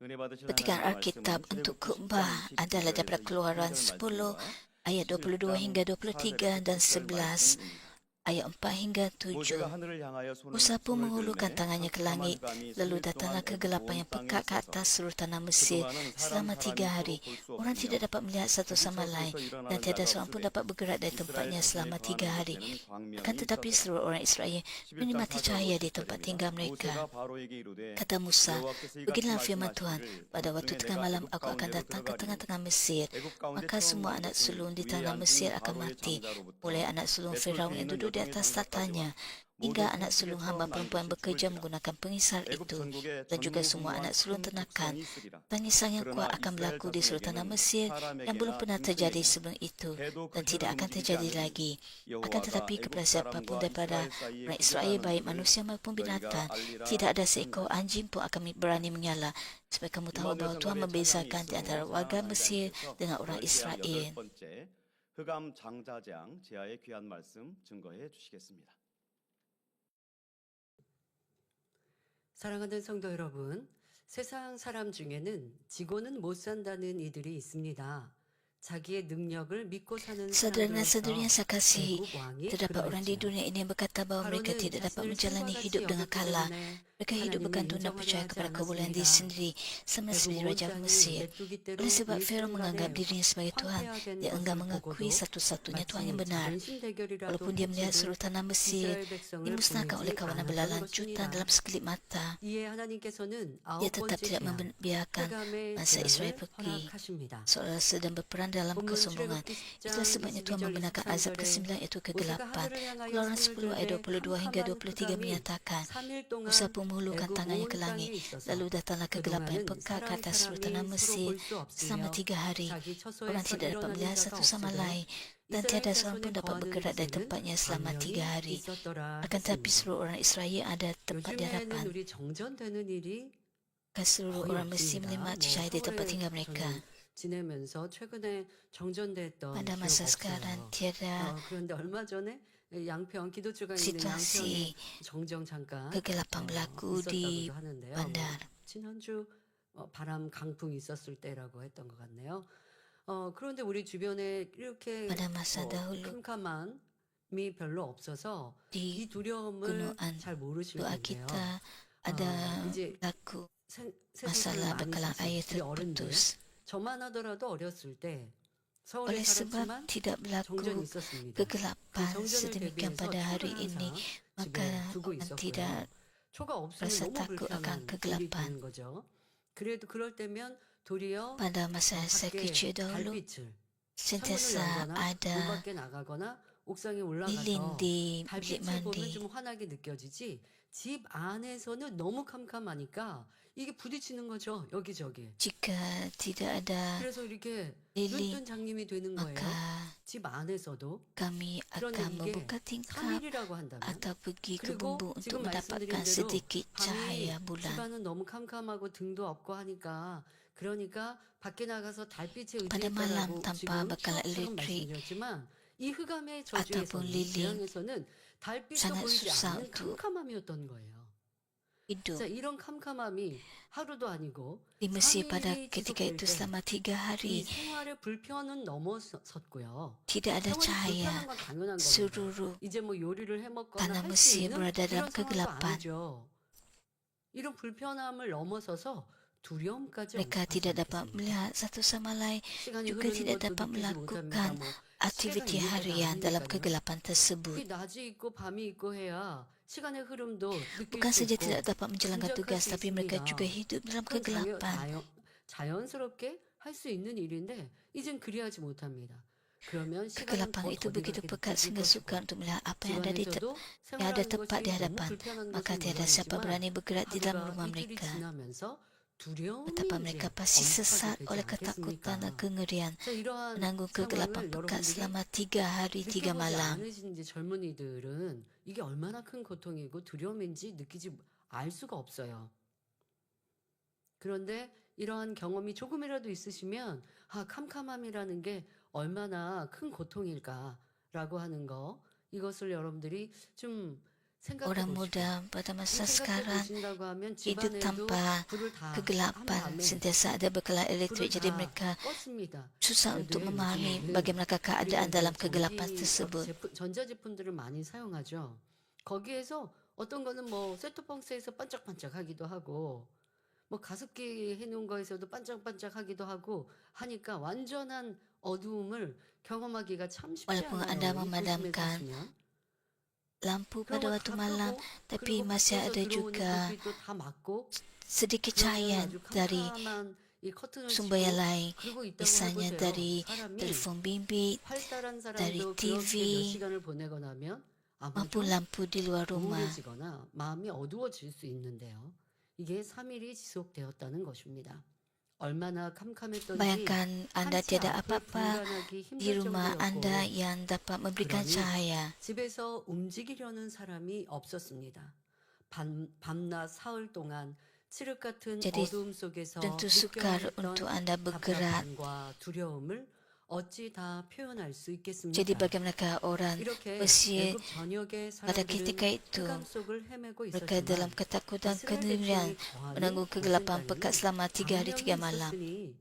은혜 받으실 Petikan 하나님의 Alkitab 말씀은 untuk 출애굽기 khotbah 10장 adalah 20절에서 daripada Keluaran 22절의 10 말씀과 ayat 22 hingga 7장 23 dan 417절 11 말씀입니다. ayat 4 hingga 모세가 7. 하늘을 향하여 Musa pun 손을 mengulurkan 들매 tangannya ke 캄캄한 langit, 흑암이 lalu 3일 datanglah 동안 애굽 kegelapan 온 yang 땅에 pekat ke 있어서 atas seluruh tanah Mesir 그동안은 selama 사람이 3 서로 hari. 볼 수 Orang tidak 없으며 dapat melihat satu 자기 sama lain, 처소에서 dan 일어나는 tiada 자가 seorang pun 없으되 dapat bergerak dari 이스라엘 tempatnya 자손이 selama 3 거하는 hari. 곳에는 Akan 광명이 tetapi 있었더라. seluruh orang Israel 11장 menikmati 4절로 cahaya di tempat 10절입니다. tinggal mereka. 모세가 바로에게 이르되 Kata Musa, 여호와께서 이같이 beginilah firman Tuhan, 말씀하시기를 pada waktu 밤중에 tengah 내가 malam 애굽 aku akan 가운데로 datang ke 들어가리니 tengah-tengah Mesir, 애굽 가운데 maka 처음 semua 난 anak 것은 sulung di 위에 tanah Mesir 앉은 akan 바로의 mati, mulai 장자로부터 anak sulung 맷돌 Firaun 펴 yang 있는 duduk di 여종의 atas 장자까지와 tatanya, 모든 hingga anak 성식에 sulung hamba 처음 난 perempuan 것이 bekerja 죽을지라. menggunakan pengisar 애굽 itu, 전국에 dan juga semua 전무후무한 anak sulung 큰 ternakan. tuk성이 있으리라. Tangisan yang 그러나 kuat akan 이스라엘 berlaku di seluruh tanah 자손에게는 Mesir yang belum 사람에게나 pernah terjadi 짐승에게나 sebelum itu 개도 그 dan 혀를 tidak akan 움직이지 terjadi 않으리니 lagi. Akan 여호와가 tetapi 애굽 kepada siapapun 사람과 daripada 이스라엘 사이에 orang Israel, 구별하는 baik 불을 manusia maupun 너희가 binatang, 알리라 tidak ada seekor 하는지라. anjing pun akan berani menyala, supaya kamu tahu 임마누엘 bahwa Tuhan 성전에 찬양이 membezakan di antara 있으므로 warga 사랑하는 Mesir 자님께서 dengan orang 그걸 대한 여덟 Israel. 번째 흑암 장자장 제아의 귀한 말씀 증거해 주시겠습니다. 사랑하는 성도 여러분, 세상 사람 중에는 지고는 못 산다는 이들이 있습니다. 자기의 능력을 믿고 사는 Saudara-saudari yang 사람들로서 saya kasihi, 애굽 왕이 terdapat orang di 그러했지요. dunia ini yang berkata bahawa mereka 바로는 tidak dapat 자신을 menjalani 신과 hidup 같이 dengan 여겼기 kala. 때문에 Mereka hidup 하나님을 bergantung dan 인정하려 percaya 하지 kepada kebolehan diri 않았습니다. sendiri, sama 애굽 seperti 온 Raja 땅이 Mesir. 메뚜기떼로 Oleh sebab Firaun menganggap 일순간에 dirinya sebagai Tuhan, 황폐화된 dia enggan 것을 mengakui 보고도 satu-satunya Tuhan yang 마치 benar. 자존심 대결이라도 Walaupun dia melihat 펼치듯 seluruh tanah Mesir 이스라엘 백성을 dimusnahkan oleh 보내지 kawanan 않았던 berlalanjutan 것입니다. dalam sekelip mata, 이에 하나님께서는 dia 아홉 tetap 번째 tidak 재앙, membiarkan 흑암의 bangsa Israel 재앙을 pergi, 허락하십니다. seolah sedang berperang dalam 본문 kesombongan. 출애굽기 Itulah 10장 sebabnya Tuhan 22절 membenarkan azab 23절에 ke-9 iaitu 모세가 kegelapan. 하늘을 향하여 Keluaran 손을 10 ayat 들매 22 hingga 캄캄한 23 흑암이 menyatakan, 3일 Musa 동안 pun menghulurkan 애굽 tangannya ke 온 땅에 langit, 있어서 lalu datanglah kegelapan yang 그동안은 pekat ke 사람이 atas seluruh tanah 서로 Mesir 볼 수 selama 없으며 3 hari. 자기 Orang 처소에서 tidak dapat 일어나는 melihat 자가 satu sama 없으되 lain, dan 이스라엘 tiada seorang pun 자손이 dapat 거하는 bergerak dari 곳에는 tempatnya selama 3 광명이 hari. 있었더라 Akan tetapi 했습니다. seluruh orang Israel ada tempat di 요즘에는 hadapan. 우리 정전되는 일이 Maka seluruh 거의 orang Mesir 없습니다. menikmati 뭐 cahaya di tempat 서울에 tinggal mereka. 저는 지내면서 최근에 정전됐던 Pada 기억 masa sekarang 없어요. tiada 그런데 얼마 전에 양평 기도주가 있는 situasi 양평에 정정 잠깐 kegelapan berlaku di 있었다고도 하는데요. 뭐 bandar. 지난주 바람 강풍이 있었을 때라고 했던 것 같네요. 그런데 우리 주변에 이렇게 Pada masa dahulu 캄캄함이 별로 없어서 di 이 두려움을 gunungan 잘 모르실 doa 텐데요. kita ada 이제 berlaku 세상 masalah 많이 bekalan 사신 air 우리 어른들 terputus. 저만 하더라도 어렸을 때 서울에 Oleh sebab 살았지만 tidak 정전이 berlaku 있었습니다. 그 kegelapan 정전을 sedemikian 대비해서 pada hari 초를 ini, 항상 maka 집에 두고 orang 있었고요. tidak 초가 없으면 rasa 너무 takut akan 불편한 일이 kegelapan. 되는 거죠. 그래도 그럴 때면 도리어 Pada masa saya 밖에 kecil dahulu, 달빛을 창문을 sentiasa 열거나 문 ada 밖에 나가거나 옥상에 lilin 올라가서 di bilik 달빛을 보면 mandi. 좀 환하게 느껴지지 집 안에서는 너무 캄캄하니까 이게 부딪히는 거죠. 여기저기. Jika tidak ada 그래서 이렇게 lilin, 눈뜬 장님이 되는 거예요. maka 집 안에서도. kami 그러니 akan 이게 membuka tingkap 3일이라고 한다면 atau pergi ke 그리고 bumbu untuk 지금 말씀드린 mendapatkan 대로 sedikit 밤이 cahaya bulan. 집안은 너무 캄캄하고 등도 없고 하니까 그러니까 밖에 나가서 달빛에 Pada malam 의지했다라고 tanpa 지금 bekalan 추억처럼 elektrik 말씀드렸지만 이 흑암의 ataupun 저주에서는 lilin 재앙에서는 달빛도 sangat 보이지 susah 않는 untuk 캄캄함이었던 거예요. hidup. 자, 이런 캄캄함이 하루도 아니고 Di Mesir pada 3일이 ketika 지속될 itu 때 selama 3 이 hari 생활의 불편은 넘어섰고요. tidak ada 생활이 cahaya. 불편한 건 당연한 겁니다. Seluruh 이제 뭐 요리를 해 먹거나 tanah 할 수 Mesir 있는 berada dalam 이런 상황도 kegelapan. 아니죠. 이런 불편함을 넘어서서 두려움까지 Mereka 언급하지 tidak dapat 않겠습니까? melihat satu sama lain, 시간이 juga 흐르는 tidak 것도 dapat 느끼지 못합니다. melakukan 뭐 aktiviti 시계가 harian 있는 것도 dalam 아니니까요. kegelapan tersebut. 이 낮이 있고 밤이 있고 해야 시간의 흐름도 느낄 Bukan 수 saja 있고 tidak dapat menjalankan 짐작할 tugas, 수 tapi mereka juga 있습니다. hidup dalam 그건 kegelapan. 자연스럽게 할 수 있는 일인데 이젠 그리하지 못합니다. 그러면 시간은 Kegelapan 더 itu begitu 더디게 pekat sehingga 느껴질 sukar 것이고 untuk melihat apa yang ada 집안에서도 yang ada 생활하는 tepat di 것이 너무 hadapan. 불편한 Maka 것은 tiada siapa 물론이지만 berani bergerak di dalam 하루가 rumah 이틀이 mereka. 지나면서 두려움이 Betapa 이제 mereka pasti sesat 엄습하게 되지 oleh ketakutan dan 않겠습니까? kengerian, 자, 이러한 menanggung kegelapan 상황을 pekat 여러분들이 selama 3 hari 3 느껴보지 malam. 않으신 이제 젊은이들은 이게 얼마나 큰 고통이고 두려움인지 느끼지 알 수가 없어요. 그런데 이러한 경험이 조금이라도 있으시면 캄캄함이라는 게 얼마나 큰 고통일까라고 하는 거 이것을 여러분들이 좀 Orang 생각해 보시고 muda pada masa 생각해 sekarang 보신다고 하면 hidup 집안에도 tanpa 불을 다 한 kegelapan, 다음에 sentiasa ada bekalan elektrik, 불을 jadi 다 mereka 껐습니다. susah untuk 그런데 memahami 요즘에는 bagaimana 우리가 keadaan 이제 dalam kegelapan tersebut. 전자제품들을 많이 사용하죠. 거기에서 어떤 거는 뭐 셋톱박스에서 반짝반짝하기도 하고 뭐 가습기 해놓은 거에서도 반짝반짝하기도 하고 하니까 완전한 어두움을 경험하기가 참 쉽지 Walaupun anda 않아요. 이 도심에 memadamkan 사시면. lampu 그런 pada 거 waktu 다 malam, 끄고 tapi 그리고 masih 밖에서 ada 들어오는 juga 불빛도 다 막고 sedikit 그러면 cahaya 아주 dari 캄캄한 이 커튼을 sumber yang 치고 lain, 그러고 있다고 misalnya 해보세요. dari 사람이 telefon bimbit, 활달한 dari 사람도 TV, 그렇게 몇 시간을 보내고 나면 maupun 아마도 lampu di luar rumah. 우울해지거나 마음이 어두워질 수 있는데요. 이게 3일이 지속되었다는 것입니다. 얼마나 캄캄했던지 Bayangkan anda 한치 tiada 앞을 apa-apa 분간하기 di 힘들 rumah anda 정도였고 yang dapat memberikan 그러니 cahaya. 집에서 움직이려는 사람이 없었습니다. 밤낮 사흘 동안 칠흑 같은 Jadi 어두움 속에서 tentu sukar 느껴냈던 untuk anda bergerak. 답답함과 두려움을 어찌 다 표현할 수 Jadi 있겠습니까? bagaimanakah orang 이렇게 Mesir 애굽 전역의 pada ketika 사람들은 itu 흑암 속을 헤매고 mereka dalam 있었지만 ketakutan 이스라엘 kendirian 백성이 거하니 menanggung kegelapan 오순단에는 pekat selama 3 hari 3 광명이 malam. 있었으니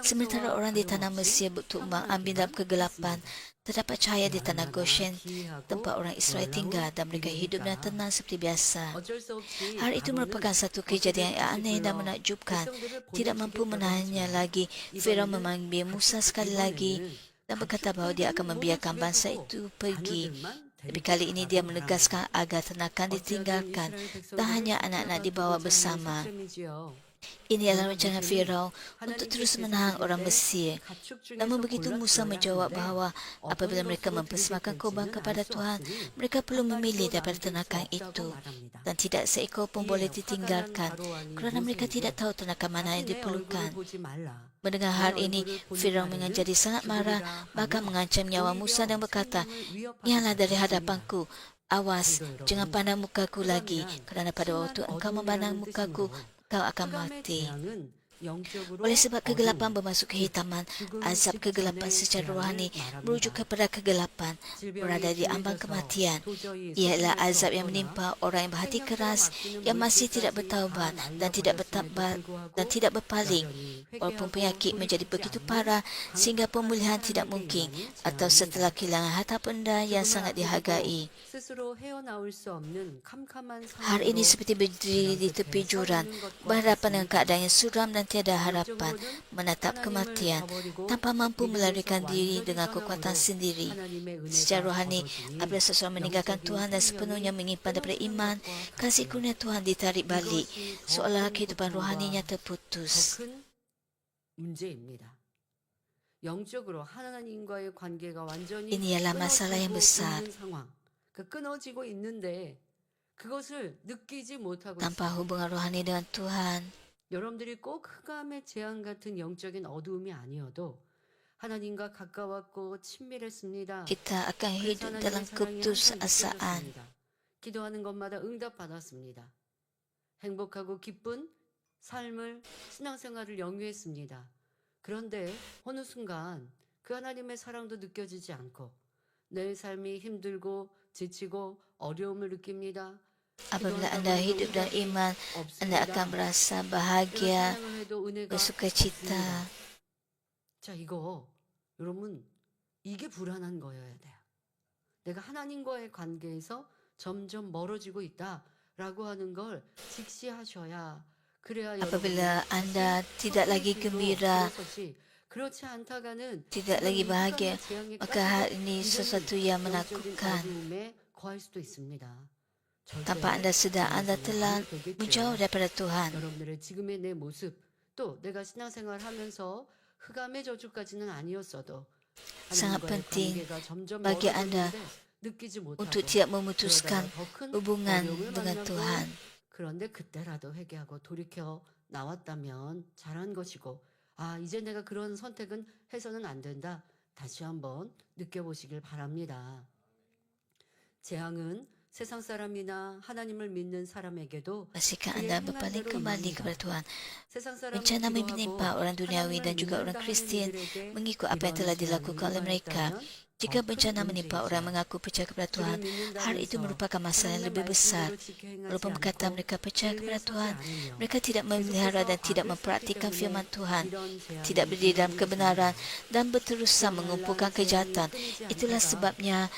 Sementara 평소와 orang di tanah 다름없이 Mesir bertumbang ambing dalam 평안하게만 kegelapan, 했습니다. terdapat cahaya 이게 di tanah 얼마나 Goshen, 기이하고 tempat orang Israel tinggal, 놀라운 dan mereka hidup dengan 일입니까? tenang seperti biasa. 어쩔 수 없이 Hal itu merupakan 바로는 satu 어떻게든 kejadian yang 다시 aneh dan 불러 menakjubkan. 백성들을 Tidak mampu 보내주겠다고 menahannya 하지만 lagi, Firaun 이번에는 memanggil Musa sekali lagi 이번에는 dan berkata bahawa dia akan membiarkan bangsa 가축들은 itu pergi. 자녀들만 Tapi 데리고 kali ini dia 가라고 menegaskan 바랍니다. agar ternakan 어찌하든 ditinggalkan 이스라엘 dan 백성들을 hanya anak-anak dibawa 붙잡아두고자 하는 bersama. 속셈이지요. Ini adalah 그러나 rencana 모세는 Firaun 하나님께 untuk terus 제사 menahan 드릴 orang 때 Mesir. 가축 중에서 Namun begitu Musa 골라 menjawab 드려야 bahawa 하는데 apabila 어떤 mereka 것으로 mempersembahkan 드리게 korban 될지는 kepada 알 수 Tuhan, 없으니 mereka perlu 한 memilih 마리도 daripada 남길 수 ternakan 없다고 itu. 말합니다. Dan tidak seekor pun boleh 이에 화가 난 ditinggalkan 바로왕이 kerana mereka tidak 모세에게 tahu ternakan mana 다시 yang 내 얼굴을 diperlukan. 보지 말라. Mendengar 내 hal ini, 얼굴을 보는 Firaun 날에는 menjadi sangat marah, 죽으리라 bahkan 하며 mengancam nyawa Musa dan 오히려 berkata, 생명을 "Janganlah dari 위협하기까지 했습니다. hadapanku. Awas, 성도 jangan 여러분, pandang mukaku lagi, 흑암이란 kerana pada 심한 waktu engkau memandang 어둠이라는 mukaku, 뜻이므로 kau akan 흑암의 mati." 재앙은 영적으로 Oleh sebab kegelapan 어두움, bermasuk 즉 kehitaman, 죽음 azab kegelapan 직전의 secara rohani 재앙을 merujuk 말합니다. kepada kegelapan, berada 질병이 di ambang 심해져서 kematian. 도저히 Ialah 소진할 수 azab yang 없거나 menimpa orang yang berhati 생명처럼 keras, 아끼는 yang masih tidak 물질까지 다 bertaubat dan tidak 날려버렸음에도 dan 불구하고 tidak berpaling. 여전히 Walaupun 회개하고 penyakit menjadi 돌이키지 begitu 않는 parah sehingga 강팍한 pemulihan tidak 사람에게 mungkin, 임하는 atau setelah 재앙입니다. kehilangan harta benda yang 죽음을 sangat 앞에 두고 dihargai. 스스로 헤어나올 수 없는 캄캄한 Hal ini 상황으로 seperti berdiri di tepi 이렇게 서 jurang, 있는 것과 berhadapan dengan 같습니다. keadaan yang suram dan tiada harapan, 영적으로는 menatap 하나님을 kematian, 저버리고 tanpa mampu 믿음에서 melarikan diri 완전히 dengan kekuatan 떠남으로 sendiri. 하나님의 Secara 은혜가 rohani, 얻어지니 apabila seseorang meninggalkan 영적인 Tuhan dan sepenuhnya 생명이 menyimpan daripada 끊어지는 iman, 것과 kasih 같아요. kurnia Tuhan ditarik balik, 이것이 더 seolah 큰 kehidupan rohaninya 고통과 terputus. 더 큰 문제입니다. 영적으로 하나님과의 관계가 완전히 Ini ialah masalah yang 끊어지고 besar. 있는 상황. 끊어지고 있는데 그것을 느끼지 못하고 Tanpa 있어요. hubungan rohani dengan Tuhan, 여러분들이 꼭 흑암의 재앙 같은 영적인 어두움이 아니어도 하나님과 가까웠고 친밀했습니다. kita akan 그래서 hidup dalam 하나님의 사랑이 항상 keputusasaan. 느껴졌습니다. 기도하는 것마다 응답받았습니다. 행복하고 기쁜 삶을 신앙생활을 영위했습니다. 그런데 어느 순간 그 하나님의 사랑도 느껴지지 않고 내 삶이 힘들고 지치고 어려움을 느낍니다. Apabila anda hidup dalam iman, anda akan merasa bahagia, 찬양을 해도 은혜가 bersuka cita. 없습니다. 자, 이거 여러분 이게 불안한 거여야 돼요. 내가 하나님과의 관계에서 점점 멀어지고 있다라고 하는 걸 직시하셔야 그래야 Apabila anda tidak lagi gembira, 그렇지 않다가는 tidak lagi bahagia, maka hal ini sesuatu yang menakutkan. 어두움에 거할 수도 있습니다. Tanpa anda sedar, anda telah menjauh daripada Tuhan. 여러분들의 지금의 내 모습 또 내가 신앙생활 하면서 흑암의 저주까지는 아니었어도 Sangat 하나님과의 penting 관계가 점점 bagi anda 멀어졌는데 느끼지 못하고 untuk tidak memutuskan 그러다가 더 큰 hubungan 어려움을 dengan 만나고 Tuhan. 그런데 그때라도 회개하고 돌이켜 나왔다면 잘한 것이고 아 이제 내가 그런 선택은 해서는 안 된다. 다시 한번 느껴보시길 바랍니다. 재앙은 세상 사람이나 하나님을 믿는 사람에게도 Pastikan 그의 anda berpaling 행한대로 kembali 임합니다. kepada Tuhan. 세상 사람은 Bencana 기도하고 menimpa orang duniawi dan juga orang 하나님을 Kristian 믿는다 하는 이들에게 mengikut apa yang telah 이런 dilakukan oleh 재앙이 mereka. 임하였다면 Jika bencana menimpa orang mengaku percaya kepada Tuhan, hal itu merupakan masalah yang lebih besar. Walaupun berkata mereka percaya kepada Tuhan, mereka tidak memelihara dan tidak mempraktikkan firman Tuhan, tidak berdiri dalam kebenaran dan berterusan mengumpulkan kejahatan. Itulah sebabnya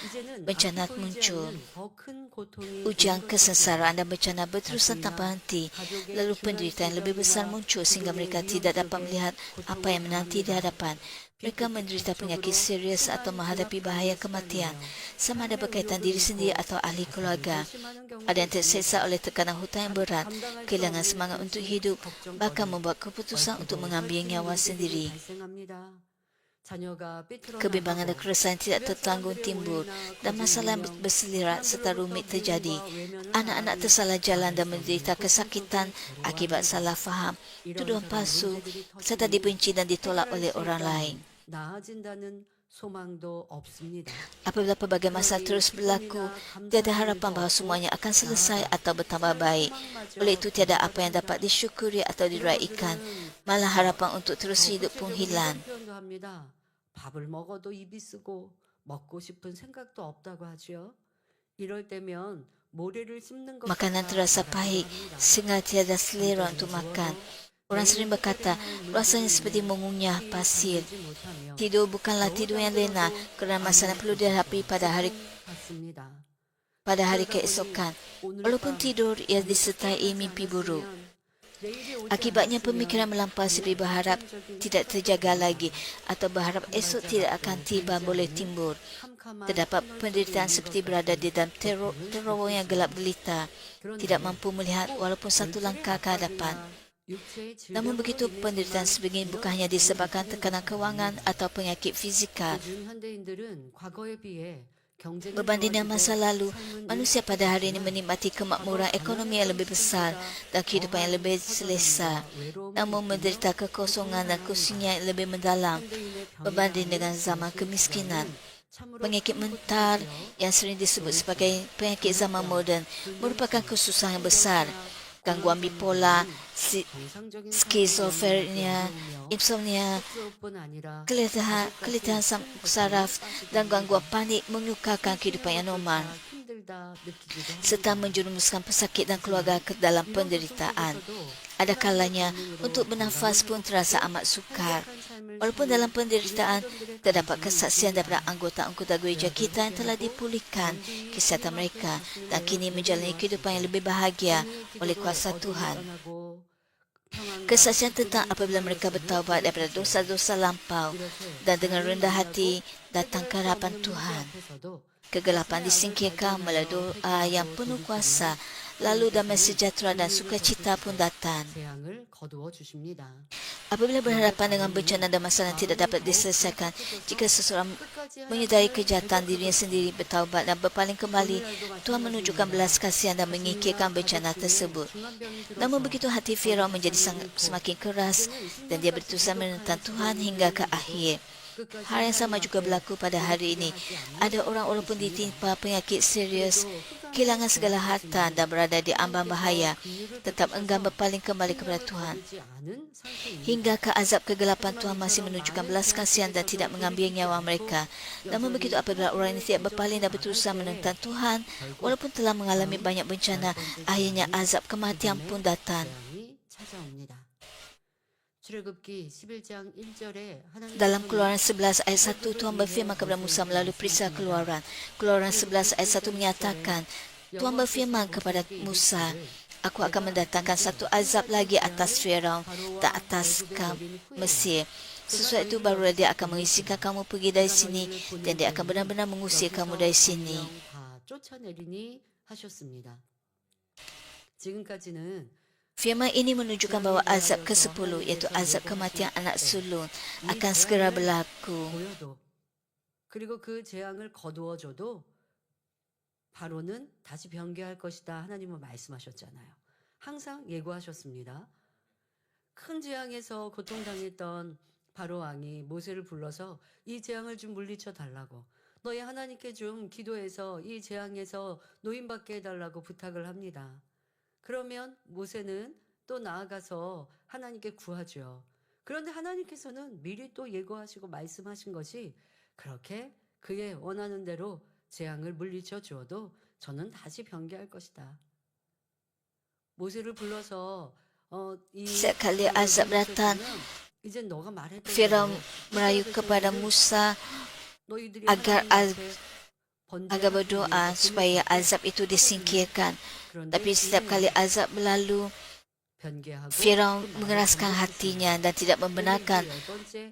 bencana muncul. Ujian, kesengsaraan dan bencana berterusan tanpa henti. Lalu penderitaan yang lebih besar muncul sehingga mereka tidak dapat melihat apa yang menanti di hadapan. Mereka menderita penyakit serius atau menghadapi bahaya kematian, sama ada berkaitan diri sendiri atau ahli keluarga. Ada yang terseksa oleh tekanan hutang yang berat, kehilangan semangat untuk hidup, bahkan membuat keputusan untuk mengambil nyawa sendiri. Kebimbangan dan keresahan tidak tertanggung timbul dan masalah yang berselirat serta rumit terjadi. Anak-anak tersalah jalan dan menderita kesakitan akibat salah faham, tuduhan palsu serta dibenci dan ditolak oleh orang lain. Apabila pelbagai masalah terus berlaku, tiada harapan bahawa semuanya akan selesai atau bertambah baik. Oleh itu, tiada apa yang dapat disyukuri atau diraikan. Malah harapan untuk terus hidup pun hilang. 밥을 먹어도 입이 쓰고 먹고 싶은 생각도 없다고 하죠. 이럴 때면 모래를 씹는 것 Makanan terasa pahit sehingga tiada selera untuk makan. Orang sering berkata, rasanya seperti mengunyah pasir. Tidur bukanlah tidur yang lena kerana masalah perlu dihadapi pada hari keesokan. Walaupun tidur, ia disertai mimpi buruk. Akibatnya pemikiran melampau seperti berharap tidak terjaga lagi atau berharap esok tidak akan tiba boleh timbul. Terdapat penderitaan seperti berada di dalam terowong yang gelap gelita, tidak mampu melihat walaupun satu langkah ke hadapan. Namun begitu, penderitaan sebegini bukan hanya disebabkan tekanan kewangan atau penyakit fizikal. Berbanding dengan masa lalu, manusia pada hari ini menikmati kemakmuran ekonomi yang lebih besar dan kehidupan yang lebih selesa, namun menderita kekosongan dan kesunyian yang lebih mendalam berbanding dengan zaman kemiskinan. Penyakit mental yang sering disebut sebagai penyakit zaman moden merupakan kesusahan yang besar. Gangguan bipolar, skizofrenia, insomnia, keletihan saraf dan gangguan panik menyukarkan kehidupan yang normal serta menjerumuskan pesakit dan keluarga ke dalam penderitaan. Ada kalanya untuk bernafas pun terasa amat sukar. Walaupun dalam penderitaan, terdapat kesaksian daripada anggota-anggota gereja kita yang telah dipulihkan kesihatan mereka dan kini menjalani kehidupan yang lebih bahagia oleh kuasa Tuhan. Kesaksian tentang apabila mereka bertaubat daripada dosa-dosa lampau dan dengan rendah hati datang ke hadapan Tuhan. Kegelapan disingkirkan melalui doa yang penuh kuasa, lalu damai sejahtera dan sukacita pun datang. Apabila berhadapan dengan bencana dan masalah yang tidak dapat diselesaikan, jika seseorang menyedari kejahatan dirinya sendiri, bertaubat dan berpaling kembali, Tuhan menunjukkan belas kasihan dan menyingkirkan bencana tersebut. Namun begitu, hati Firaun menjadi semakin keras dan dia berterusan menentang Tuhan hingga ke akhir. Hal yang sama juga berlaku pada hari ini. Ada orang walaupun ditimpa penyakit serius, kehilangan segala harta dan berada di ambang bahaya, tetap enggan berpaling kembali kepada Tuhan. Hingga ke azab kegelapan, Tuhan masih menunjukkan belas kasihan dan tidak mengambil nyawa mereka. Namun begitu, apabila orang ini tidak berpaling dan berterusan menentang Tuhan, walaupun telah mengalami banyak bencana, akhirnya azab kematian pun datang. Dalam Keluaran 11 ayat 1, Tuhan berfirman kepada Musa melalui perisai Keluaran. Keluaran 11 ayat 1 menyatakan, Tuhan berfirman kepada Musa, aku akan mendatangkan satu azab lagi atas Firaun dan atas Mesir. Sesuai itu barulah dia akan mengizinkan kamu pergi dari sini dan dia akan benar-benar mengusir kamu dari sini. Firman ini menunjukkan bahawa azab ke-10, iaitu azab kematian anak sulung, akan segera berlaku. 그리고 그 재앙을 거두어줘도 바로는 다시 변개할 것이다. 하나님은 말씀하셨잖아요. 항상 예고하셨습니다. 큰 재앙에서 고통당했던 바로 왕이 모세를 불러서 이 재앙을 좀 물리쳐 달라고, 너희 하나님께 좀 기도해서 이 재앙에서 노인받게 해달라고 부탁을 합니다. 그러면 모세는 또 나아가서 하나님께 구하죠. 그런데 하나님께서는 미리 또 예고하시고 말씀하신 것이 그렇게 그의 원하는 대로 재앙을 물리쳐 주어도 저는 다시 변개할 것이다. 모세를 불러서 Setiap kali azab datang, 이제 너가 말했던 Firaun 대로 merayu kepada Musa 너희들이 agar 하나님한테 agar berdoa supaya azab itu disingkirkan. Tapi setiap kali azab berlalu, Firaun mengeraskan hatinya dan tidak membenarkan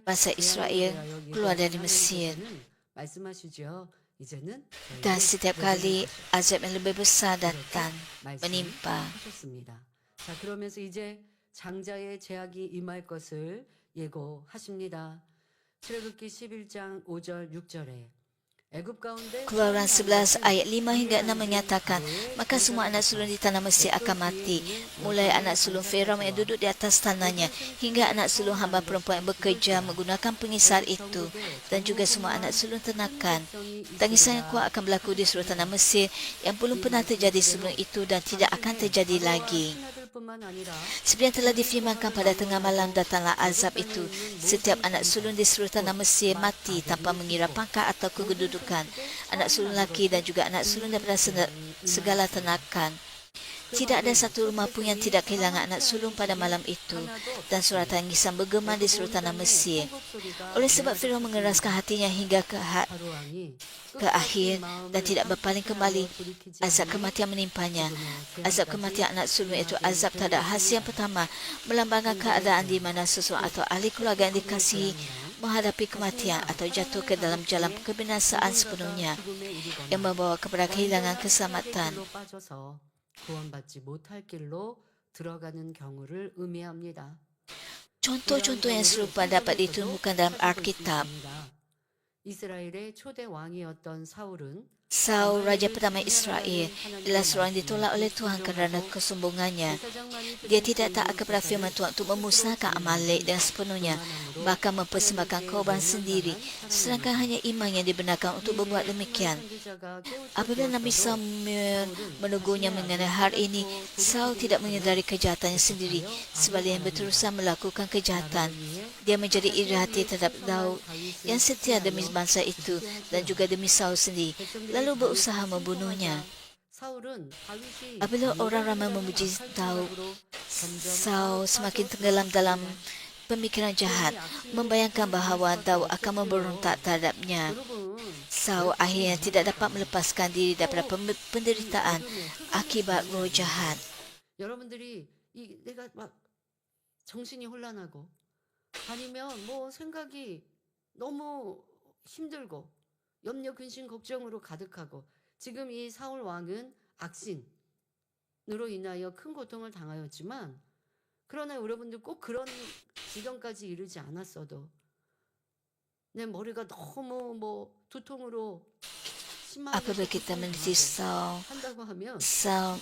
bangsa Israel keluar dari Mesir. Dan setiap kali azab yang lebih besar datang menimpa. 자, 그러면서 이제 장자의 제약이 임할 것을 예고하십니다. 출애굽기 11장 5절 6절에 애굽 가운데 Keluaran 11 ayat 5 hingga 6 menyatakan, maka semua anak sulung di tanah Mesir akan mati, mulai anak sulung Firaun yang duduk di atas tanahnya, hingga anak sulung hamba perempuan yang bekerja menggunakan pengisar itu, dan juga semua anak sulung ternakan. Tangisan yang kuat akan berlaku di seluruh tanah Mesir yang belum pernah terjadi sebelum itu dan tidak akan terjadi lagi. Seperti yang telah difirmankan pada tengah malam datanglah azab itu. Setiap anak sulung di seluruh tanah Mesir mati tanpa mengira pangkat atau kedudukan. Anak sulung laki dan juga anak sulung daripada segala ternakan. Tidak ada satu rumah pun yang tidak kehilangan anak sulung pada malam itu. Dan suara tangisan bergema di seluruh tanah Mesir. Oleh sebab Firaun mengeraskan hatinya hingga ke akhir dan tidak berpaling kembali, azab kematian menimpanya. Azab kematian anak sulung itu azab terhadap hasil yang pertama, melambangkan keadaan di mana seseorang atau ahli keluarga yang dikasihi menghadapi kematian atau jatuh ke dalam jalan kebinasaan sepenuhnya yang membawa kepada kehilangan keselamatan. 구원받지 못할 길로 들어가는 경우를 의미합니다. Contoh-contoh yang serupa dapat ditemukan dalam Alkitab. 이스라엘의 초대 왕이었던 사울은 Saul, raja pertama Israel, adalah seorang yang ditolak oleh Tuhan kerana kesombongannya. Dia tidak taat kepada firman Tuhan untuk memusnahkan Amalek dengan sepenuhnya, bahkan mempersembahkan korban sendiri, sedangkan hanya iman yang dibenarkan untuk berbuat demikian. Apabila Nabi Samuel menegurnya mengenai hal ini, Saul tidak menyedari kejahatannya sendiri, sebaliknya berterusan melakukan kejahatan. Dia menjadi iri hati terhadap Daud yang setia demi bangsa itu dan juga demi Saul sendiri, lalu berusaha membunuhnya. Apabila orang ramai memuji Daud, Saul semakin tenggelam dalam pemikiran jahat, membayangkan bahawa Daud akan memberontak terhadapnya. Saul akhirnya tidak dapat melepaskan diri daripada penderitaan akibat roh jahat. 여러분들이 내가 막 정신이 혼란하고 아니면 뭐 생각이 너무 힘들고 염려, 근심, 걱정으로 가득하고 지금 이 사울 왕은 악신으로 인하여 큰 고통을 당하였지만 그러나 여러분들 꼭 그런 지경까지 이르지 않았어도 내 머리가 너무 뭐 두통으로 Apabila kita meneliti Saul, 한다고 하면 Saul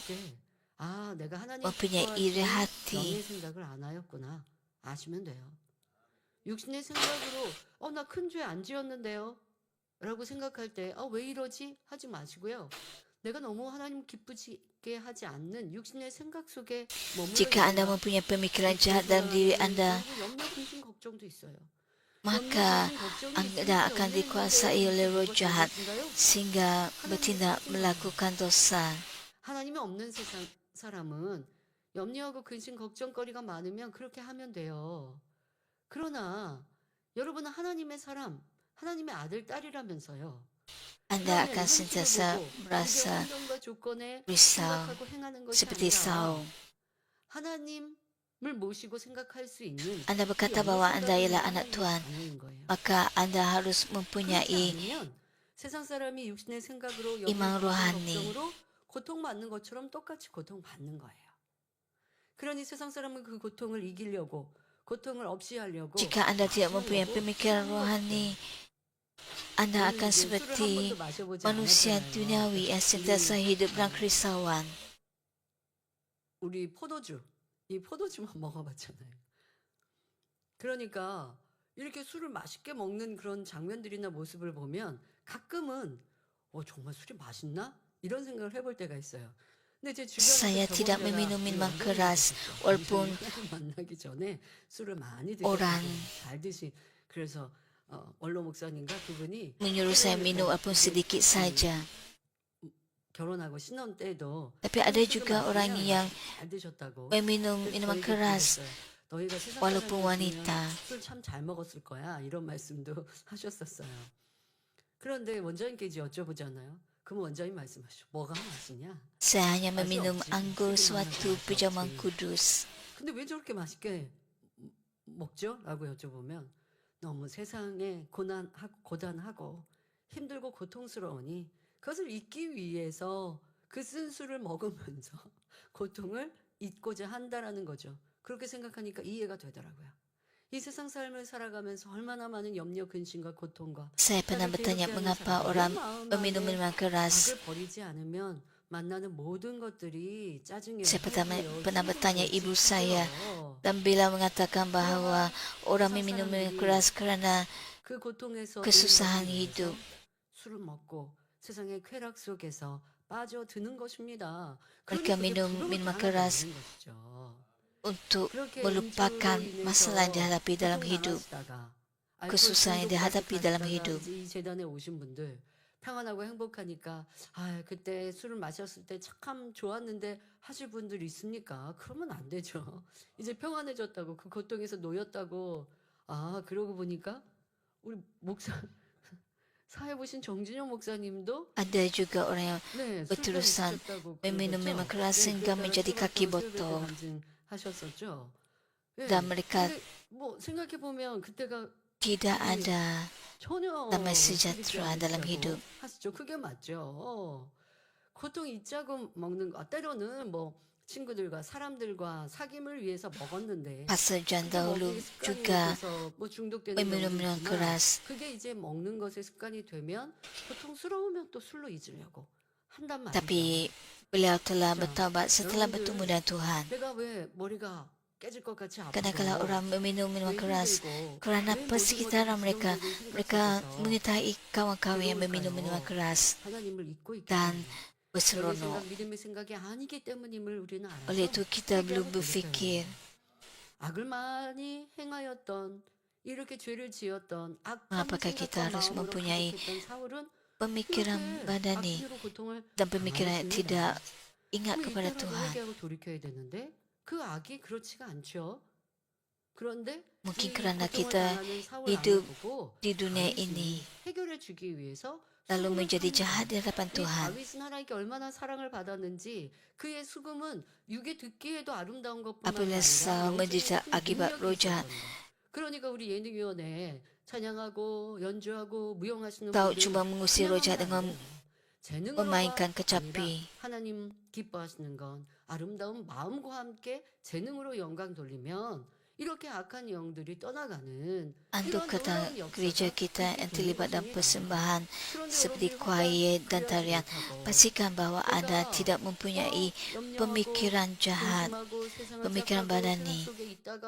아, 내가 하나님 mempunyai iri hati. 영의 생각을 안 하였구나 아시면 돼요. 육신의 생각으로 나 큰 죄 안 지었는데요 라고 생각할 때 왜 이러지? 하지 마시고요. 내가 너무 하나님 기쁘게 하지 않는 육신의 생각 속에 Jika anda mempunyai pemikiran jahat dalam diri anda, 염려, 근심, 걱정도 있어요. maka anda akan dikuasai oleh roh jahat sehingga bertindak melakukan dosa. 하나님이 없는 세상 사람은 염려하고 근심 걱정거리가 많으면 그렇게 하면 돼요. 그러나 여러분은 하나님의 사람, 하나님의 아들, 딸이라면서요. Anda akan sentiasa merasa risau seperti Saul. 하나님을 모시고 생각할 수 있는 Anda berkata bahawa anda ialah anak Tuhan, maka anda harus mempunyai 세상 사람이 육신의 생각으로 iman rohani. 걱정으로 고통받는 것처럼 똑같이 고통받는 거예요. 그러니 세상 사람은 그 고통을 이기려고 고통을 없이 하려고 Jika anda tidak mempunyai pemikiran rohani, anda akan seperti manusia duniawi yang sentiasa hidup dalam kerisauan. 우리 이 포도주만 먹어봤잖아요. 그러니까 이렇게 술을 맛있게 먹는 그런 장면들이나 모습을 보면 가끔은 정말 술이 맛있나? 이런 생각을 해볼 때가 있어요. 근데 제 Saya tidak meminum minuman keras walaupun 만나기 전에 술을 많이 orang 잘 드시. 그래서 원로 목사님과 그분이 menyuruh saya minum walaupun sedikit saja. 결혼하고 신혼 때도 Tapi ada juga orang yang 안 드셨다고. meminum 그래서 minuman 저에게 keras 그랬어요. 너희가 세상 walaupun 사람이었으면 wanita. 술 참 잘 먹었을 거야. 이런 말씀도 하셨었어요. 그런데 원장님께 여쭤보잖아요. 그럼 원장님 말씀하시죠. 뭐가 맛이냐? Saya hanya meminum anggur suatu pejaman kudus. 근데 왜 저렇게 맛있게 먹죠? 라고 여쭤보면 너무 세상에 고단하고 힘들고 고통스러우니 그것을 잊기 위해서 그 쓴 술을 먹으면서 고통을 잊고자 한다라는 거죠. 그렇게 생각하니까 이해가 되더라고요. 이 세상 삶을 살아가면서 얼마나 많은 염려, 근심과 고통과 Saya pernah bertanya mengapa orang meminum minuman keras. 악을 버리지 않으면 만나는 모든 것들이 짜증이 Saya pernah bertanya ibu saya dan beliau mengatakan bahawa orang meminum minuman keras kerana 그 고통에서 kesusahan hidup. 술을 먹고 세상의 쾌락 속에서 빠져드는 것입니다. Mereka minum minuman keras untuk melupakan masalah yang dihadapi dalam hidup, kesusahan yang dihadapi dalam hidup. 이 재단에 오신 분들 평안하고 행복하니까 그때 술을 마셨을 때 참 좋았는데 하실 분들 있습니까? 그러면 안 되죠. 이제 평안해졌다고 그 고통에서 놓였다고 그러고 보니까 우리 목사 사회 보신 정진영 목사님도 Ada juga orang yang 네, berterusan 술값이 meminum 그러셨죠? minuman keras 네, sehingga 그에 menjadi 따라 kaki 새벽에 botol. 간증하셨었죠. 네, Dan mereka 근데 뭐 생각해 보면 그때가 tidak ada 전혀 damai sejahtera dalam hidup. 하시죠. 그게 맞죠. 고통 잊자고 먹는 거 때로는 뭐 친구들과 사람들과 사귐을 위해서 먹었는데 Pastor John 그게 dahulu 먹는 습관이 juga 돼서 뭐 중독되는 meminum 경우도 minuman 있지만 keras. 그게 이제 먹는 것의 습관이 되면 고통스러우면 또 술로 잊으려고 한단 말이죠. Tapi beliau telah bertaubat setelah 여러분들, bertemu dengan Tuhan. 내가 왜 머리가 깨질 것 같이 Kadang-kadang 아프고 orang meminum minuman 왜 keras 힘들고 kerana 왜 모든 persekitaran 것들이 mereka, 그런 mereka 것들이 mengetahui kawan-kawan yang meminum minuman keras 하나님을 잊고 있기 dan 때문에 너희 berseronok. 생각, 믿음의 생각이 아니기 때문임을 우리는 알아서 Oleh itu kita belum 회개하고 berfikir. 돌이켜요. 악을 많이 행하였던 이렇게 죄를 지었던 Apakah kita harus mempunyai pemikiran badani dan pemikiran yang tidak ingat kepada Tuhan. 회개하고 돌이켜야 되는데 그 악이 그렇지가 않죠. 그런데 Mungkin 이 kerana 고통을 kita 당하는 사울 hidup 왕을 보고 di dunia 다윗이 ini 해결해 주기 위해서 lalu 수금을 menjadi 팝니다. jahat di hadapan 이 Tuhan. 다윗은 하나님께 얼마나 사랑을 받았는지 그의 수금은 육에 듣기에도 아름다운 것뿐만 Apabila 아니라 Saul menderita akibat roh jahat, 그러니까 우리 예능위원회 찬양하고 연주하고 무용하시는 Daud 분들 cuba mengusir roh jahat dengan 재능으로가 memainkan 아니라 kecapi. 하나님 기뻐하시는 건 아름다운 마음과 함께 재능으로 영광 돌리면 이렇게 악한 영들이 떠나가는 Untuk 이런 kata 놀라운 gereja 역사가 kita yang 있게 terlibat dalam 되는 것입니다. persembahan 그런데 seperti 여러분들 choir dan 회개하지 tarian, 못하고 pastikan bahawa anda 내가 tidak mempunyai 염려하고 pemikiran jahat, 근심하고 세상을 pemikiran 착각하고 badani. 생각 속에 있다가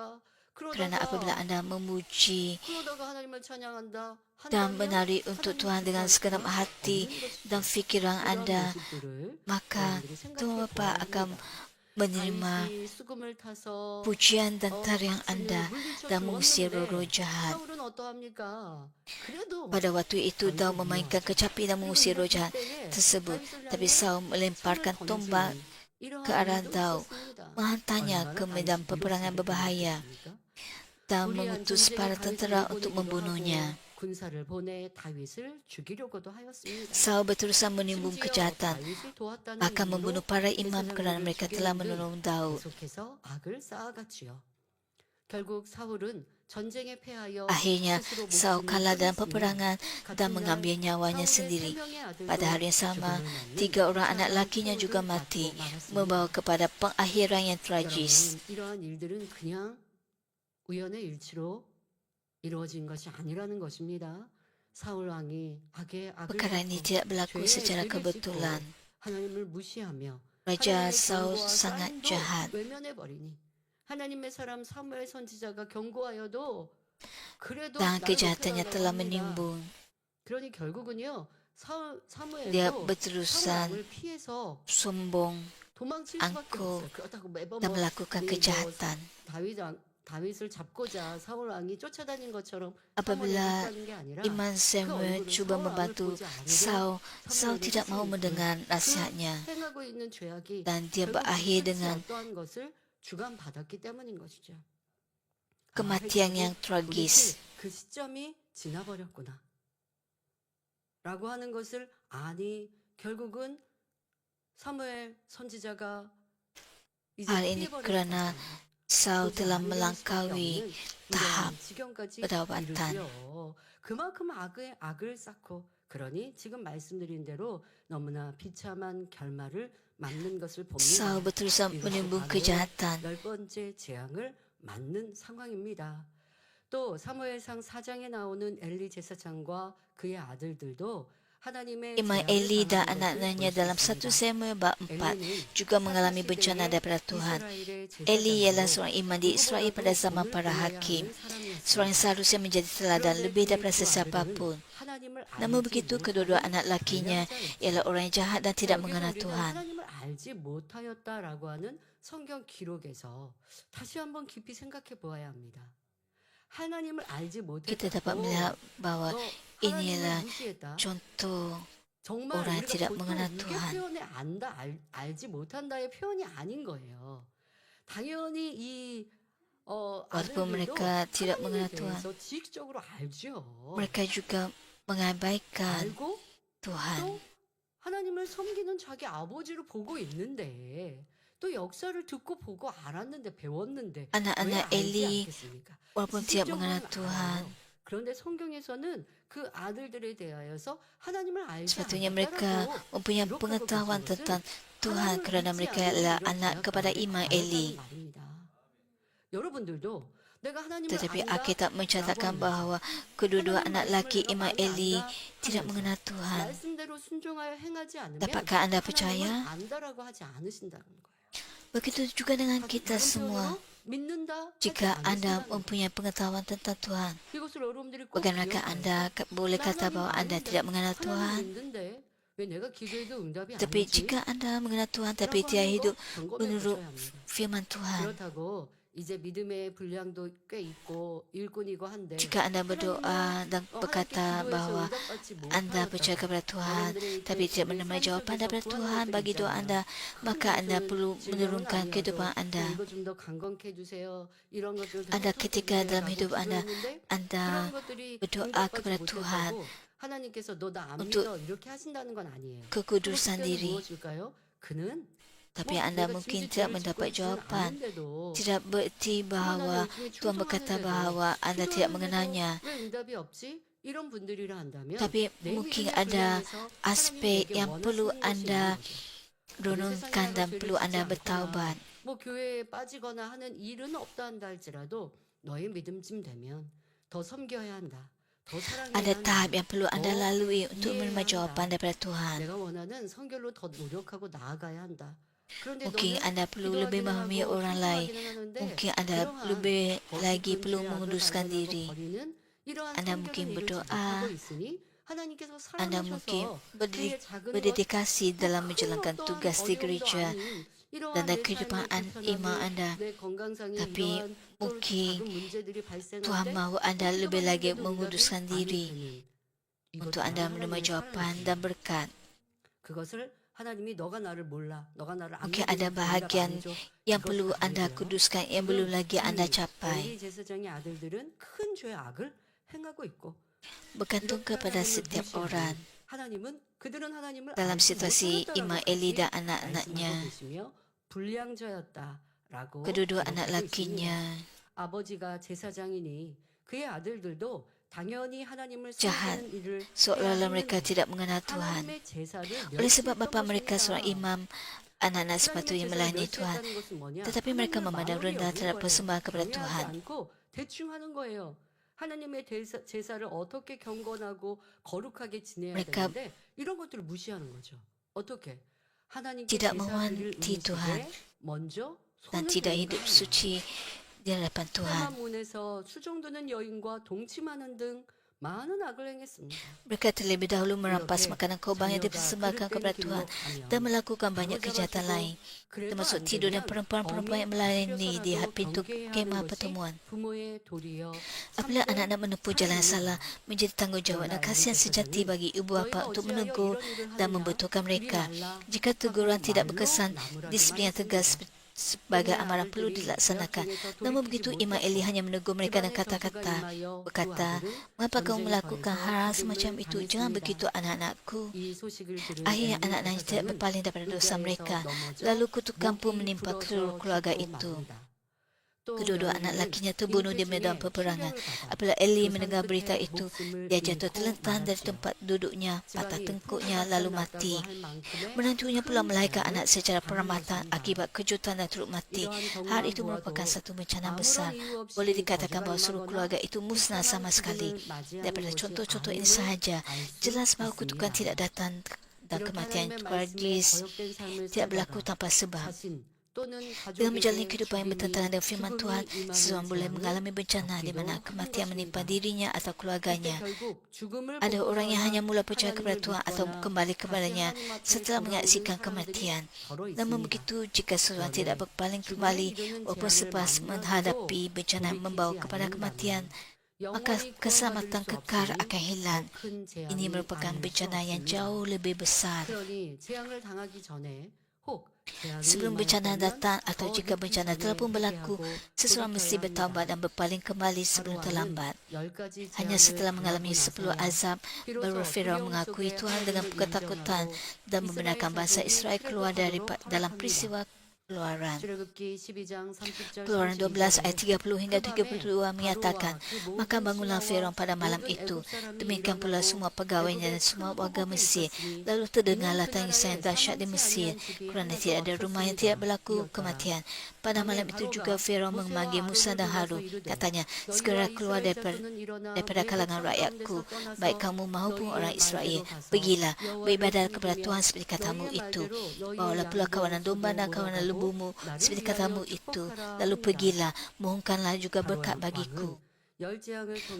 Kerana apabila 그러다가 anda memuji 하나님을 찬양한다 dan 한다면 menari untuk 하나님 Tuhan dengan segenap 기뻐하실 hati 수 없는 dan 것이죠. fikiran 이런 anda, 모습들을 maka 여러분들이 생각해 Tuhan Bapa 보아야 akan 합니다. menerima 다윗이 수금을 타서 pujian dan tarian 박수를 anda 물리쳐 dan mengusir 주었는데 roh jahat. 사울은 어떠합니까? 그래도 Pada waktu itu Daud memainkan kecapi dan mengusir roh jahat tersebut. Tapi Saul melemparkan tombak ke arah Daud, menghantarnya ke medan peperangan berbahaya dan mengutus para tentera untuk membunuhnya. 군사를 보내 다윗을 죽이려고도 하였습니다. Saul berterusan menimbun 심지어 kejahatan, 다윗을 도왔다는 bahkan 이유로 membunuh para imam 제사장들을 kerana mereka telah 죽였는데 menolong Daud. 계속해서 악을 쌓아갔지요. 결국 사울은 전쟁에 패하여 Akhirnya 스스로 Saul 목숨을 kalah dalam 끊었으며 peperangan dan 같은 mengambil 날 nyawanya 사울의 sendiri. 세 명의 아들도 Pada hari yang sama, 죽음을 3 orang 맞는 anak lakinya 사울을 juga 맞고 mati, 말았습니다. membawa kepada pengakhiran yang tragis. 여러분, 이러한 일들은 그냥 우연의 일치로 이루어진 것이 아니라는 것입니다. 사울 왕이 악의 악을 Perkara ini 받고 tidak berlaku 죄의 secara 죄를 kebetulan. 짓고 하나님을 무시하며 Raja 하나님의 Saul 경고와 sangat 사인도 jahat. 외면해 버리니 하나님의 사람 사무엘 선지자가 경고하여도 그래도 Dan 나를 kejahatannya 높여달라고 telah 합니다. menimbun. 그러니 결국은요 Dia 사무엘도 사울 berterusan 왕을 피해서 sombong 도망칠 수밖에 angkuh 없어요. 그렇다고 매번 dan melakukan 이 kejahatan. 다윗 다윗을 잡고자 사울 왕이 쫓아다닌 것처럼 Apabila 사무엘을 쫓아다닌 게 아니라 Iman Samuel cuba membantu Saul tidak mau mendengar nasihatnya 행하고 있는 죄악이 dan dia 결국 berakhir 끝이 dengan 어떠한 것을 주관받았기 때문인 것이죠. kematian yang 우리 tragis. 그 시점이 지나버렸구나. 라고 하는 것을 아니 결국은 사무엘 선지자가 이제 Hal ini kerana Saul telah melangkaui tahap pertobatan. 그만큼 악을 쌓고 그러니 지금 말씀드린 대로 너무나 비참한 결말을 맞는 것을 Saul 봅니다. berterusan 이것이 menimbul 바로 kejahatan. 열 번째 재앙을 맞는 상황입니다. 또 사무엘상 4장에 나오는 엘리 제사장과 그의 아들들도 하나님의 Imam 재앙을 Eli dan 당하는 것을 anak-anaknya 볼 수 dalam 1 있습니다. Samuel bab 4 엘리는 juga mengalami 사사 bencana 시대에 daripada Tuhan. 이스라엘의 Eli ialah 제사장으로 seorang imam di Israel pada zaman 누구보다도 para 오늘 hakim. 보여야 하는 Seorang yang 사람이었습니다. seharusnya menjadi teladan 그런데 lebih 그의 daripada 두 sesiapapun. 아들은 하나님을 Namun 알지 begitu, 못하는 kedua-dua anak lakinya 변량자였죠. ialah orang yang jahat dan tidak 여기서 mengenal 우리는 Tuhan. 하나님을 알지 못하였다라고 하는 성경 기록에서 다시 한번 깊이 생각해 보아야 합니다. 하나님을 알지 Kita dapat 못했다고 melihat bahawa 너 inilah 하나님을 무시했다. contoh 정말 orang yang 우리가 tidak 보통 mengenal 이게 Tuhan. 표현에 안다, 알지 못한다의 표현이 아닌 거예요. 당연히 이 Walaupun 아들들도 mereka tidak 하나님에 mengenal Tuhan, 대해서 지식적으로 알죠. mereka juga mengabaikan 알고 Tuhan. 또 하나님을 섬기는 자기 아버지를 보고 있는데 또 역사를 듣고 보고 알았는데 배웠는데 왜 Anak-anak 알지 Eli 않겠습니까? walaupun tidak mengenal 지식적으로는 Tuhan, 알아요. 그런데 성경에서는 그 아들들에 대하여서 하나님을 알지 sepatutnya mereka 않았다라고 mempunyai 기록하고 pengetahuan 계신 것은 tentang Tuhan 하나님을 kerana 믿지 mereka 않는 adalah 이런 anak 죄악 kepada 가운데 Imam 가였다는 Eli. 말입니다. 여러분들도 내가 하나님을 Tetapi 안다 Alkitab mencatatkan 라고 bahawa kedua-dua anak laki Imam Eli tidak mengenal Tuhan. 말씀대로 순종하여 행하지 않으면 Dapatkah anda 하나님을 percaya? 안다라고 하지 않으신다는 거예요. Begitu juga dengan kita 다른 semua. 표현으로 믿는다 하지 Jika anda 않으신다는 거예요. mempunyai pengetahuan tentang Tuhan, 이것을 여러분들이 꼭 bagaimanakah 기억해야 anda 돼요. boleh 나 kata 하나님 bahawa anda 아는데, tidak mengenal 하나님 Tuhan? 믿는데 왜 내가 기도해도 응답이 안 Tapi 오지? jika anda mengenal Tuhan tapi 라고 tidak 하는 거 hidup 점검해 menurut 보셔야 합니다. firman Tuhan. 그렇다고 이제 믿음의 분량도 꽤 있고 일꾼이고 한데 Jika anda berdoa dan berkata bahawa anda percaya kepada Tuhan tapi tidak menerima jawapan daripada Tuhan bagi doa anda, maka anda perlu menurunkan kehidupan anda. Anda ketika dalam hidup anda berdoa kepada Tuhan 하나님께서 너 나 안 untuk 믿어 이렇게 하신다는 건 아니에요. kekudusan diri. 무엇일까요? 그는 Tapi anda mungkin tidak mendapat jawapan. Tidak berarti bahawa Tuhan berkata bahawa anda tidak mengenalnya. 왜 응답이 없지? 이런 분들이라 한다면 Tapi 내 mungkin 믿음의 ada 분량에서 aspek 하나님이 yang 내게 perlu 원하시는 것이 anda 있는 거죠. renungkan dan perlu anda bertaubat. 뭐 교회에 빠지거나 하는 일은 없다 한다 할지라도 너의 믿음쯤 되면 더 섬겨야 한다. 더 사랑해야 Ada 한다. tahap yang perlu anda lalui untuk menerima 이해해야 jawapan 한다. daripada Tuhan. 내가 원하는 성결로 더 노력하고 나아가야 한다. 그런데 Mungkin 너는 anda perlu lebih 기도하기는 memahami 하고 orang lain. 순종하기는 하는데 Mungkin anda 그러한 lebih lagi 거짓된 perlu 죄악을 menguduskan 발견하고 diri. 버리는 이러한 Anda 성결한 mungkin 일을 berdoa. 잘못하고 있으니 하나님께서 Anda mungkin 사랑하셔서 그의 작은 것, berdedikasi dalam menjalankan 큰 tugas 어떤 di 어려움도 gereja 아닌 이러한 dan dalam 내 kehidupan 삶의 iman 불편함이, anda. 내 건강상의 Tapi 이러한 또 mungkin 작은 문제들이 발생할 Tuhan 때 mahu anda lebih lagi 기도하는데도 menguduskan 응답이 안 diri 오면 이것도 untuk anda menerima 하나님의 jawapan 사랑이에요. dan berkat. 그것을 하나님이 너가 나를 몰라, 너가 나를 안 Mungkin 믿으면 ada 응답 안 bahagian 해줘. yang 이것을 perlu anda 알고요. kuduskan, yang belum lagi anda 이 capai. 엘리 제사장의 아들들은 큰 죄악을 행하고 있고 Bergantung 이렇게 kepada 하나님을 setiap 무시하는 orang. 하나님은 그들은 하나님을 Dalam 알지 situasi 못하였다라고 Imam Eli dan 말씀하고 anak-anaknya, 계시며 불량자였다라고 kedua-dua anak 기록하고 있습니다. lakinya 아버지가 제사장이니 그의 아들들도 당연히 하나님을 jahat, 섬기는 일을 seolah-olah 해야 mereka 하는데 tidak mengenal Tuhan. 하나님의 제사를 Oleh sebab bapa 멸시했던 mereka seorang 것입니다. imam, anak-anak sepatutnya 하나님의 melayani 제사를 Tuhan. 멸시했다는 것은 뭐냐? Tetapi mereka 하나님을 memandang 만홀히 rendah 여긴 terhadap 거예요. persembahan kepada 경외하지 Tuhan. 않고 대충 하는 거예요. 하나님의 제사를 어떻게 경건하고 거룩하게 지내야 Mereka 되는데 이런 것들을 무시하는 거죠. 어떻게? 하나님께 tidak 제사 드릴 menghormati Tuhan 음식에 먼저 dan 손을 tidak 대는 hidup 거예요. suci di hadapan Tuhan. 문에서 수종드는 여인과 동침하는 등 많은 악을 행했습니다. Mereka terlebih dahulu merampas makanan korban yang dipersembahkan kepada Tuhan dan melakukan banyak kejahatan lain, termasuk tidur dan perempuan-perempuan yang melayani di pintu kemah pertemuan. 부모의 도리여 Apabila anak-anak menempuh jalan yang salah, menjadi tanggungjawab dan kasihan sejati bagi ibu bapa untuk menegur dan membetulkan mereka. Jika teguran tidak berkesan, disiplin yang tegas sebagai amaran perlu dilaksanakan. Namun begitu, Imam Eli hanya menegur mereka dengan kata-kata, berkata, "Mengapa kamu melakukan hal semacam itu? Jangan begitu, anak-anakku." 이 소식을 들은 Akhirnya anak-anaknya tidak berpaling daripada dosa mereka. Lalu kutukan pun menimpa seluruh keluarga itu. Kedua-dua anak lakinya terbunuh di medan peperangan. Apabila Eli mendengar berita itu, dia jatuh terlentang dari tempat duduknya, patah tengkuknya lalu mati. Menantunya pula melahirkan anak secara permata akibat kejutan dan turut mati. Hal itu merupakan satu bencana besar. Boleh dikatakan bahawa seluruh keluarga itu musnah sama sekali. Daripada contoh-contoh ini sahaja, jelas bahawa kutukan tidak datang dan kematian tragis tidak berlaku tanpa sebab. Dengan menjalani kehidupan yang bertentangan dengan firman Tuhan, seseorang boleh mengalami bencana di mana kematian menimpa dirinya atau keluarganya. Ada orang yang hanya mula percaya kepada Tuhan atau kembali kepadanya setelah menyaksikan kematian. Namun begitu, jika seseorang tidak berpaling kembali walaupun selepas menghadapi bencana yang membawa kepada kematian, maka keselamatan kekal akan hilang. Ini merupakan bencana yang jauh lebih besar. Sebelum bencana datang atau jika bencana telah pun berlaku, seseorang mesti bertaubat dan berpaling kembali sebelum terlambat. Hanya setelah mengalami 10 azab, baru Firaun mengakui Tuhan dengan ketakutan dan membenarkan bangsa Israel keluar dari dalam peristiwa Keluaran. Keluaran 12 ayat 30 hingga 32 menyatakan, "Maka bangunlah Firaun pada malam itu. Demikian pula semua pegawainya dan semua warga Mesir. Lalu terdengarlah tangisan yang dahsyat di Mesir, kerana tidak ada rumah yang tidak berlaku kematian. Pada malam itu juga Firaun memanggil Musa dan Harun. Katanya, segera keluar daripada kalangan rakyatku, baik kamu maupun orang Israel. Pergilah, beribadah kepada Tuhan seperti katamu itu. Bawalah pula kawanan domba dan kawanan lembumu seperti katamu itu. Lalu pergilah, mohonkanlah juga berkat bagiku."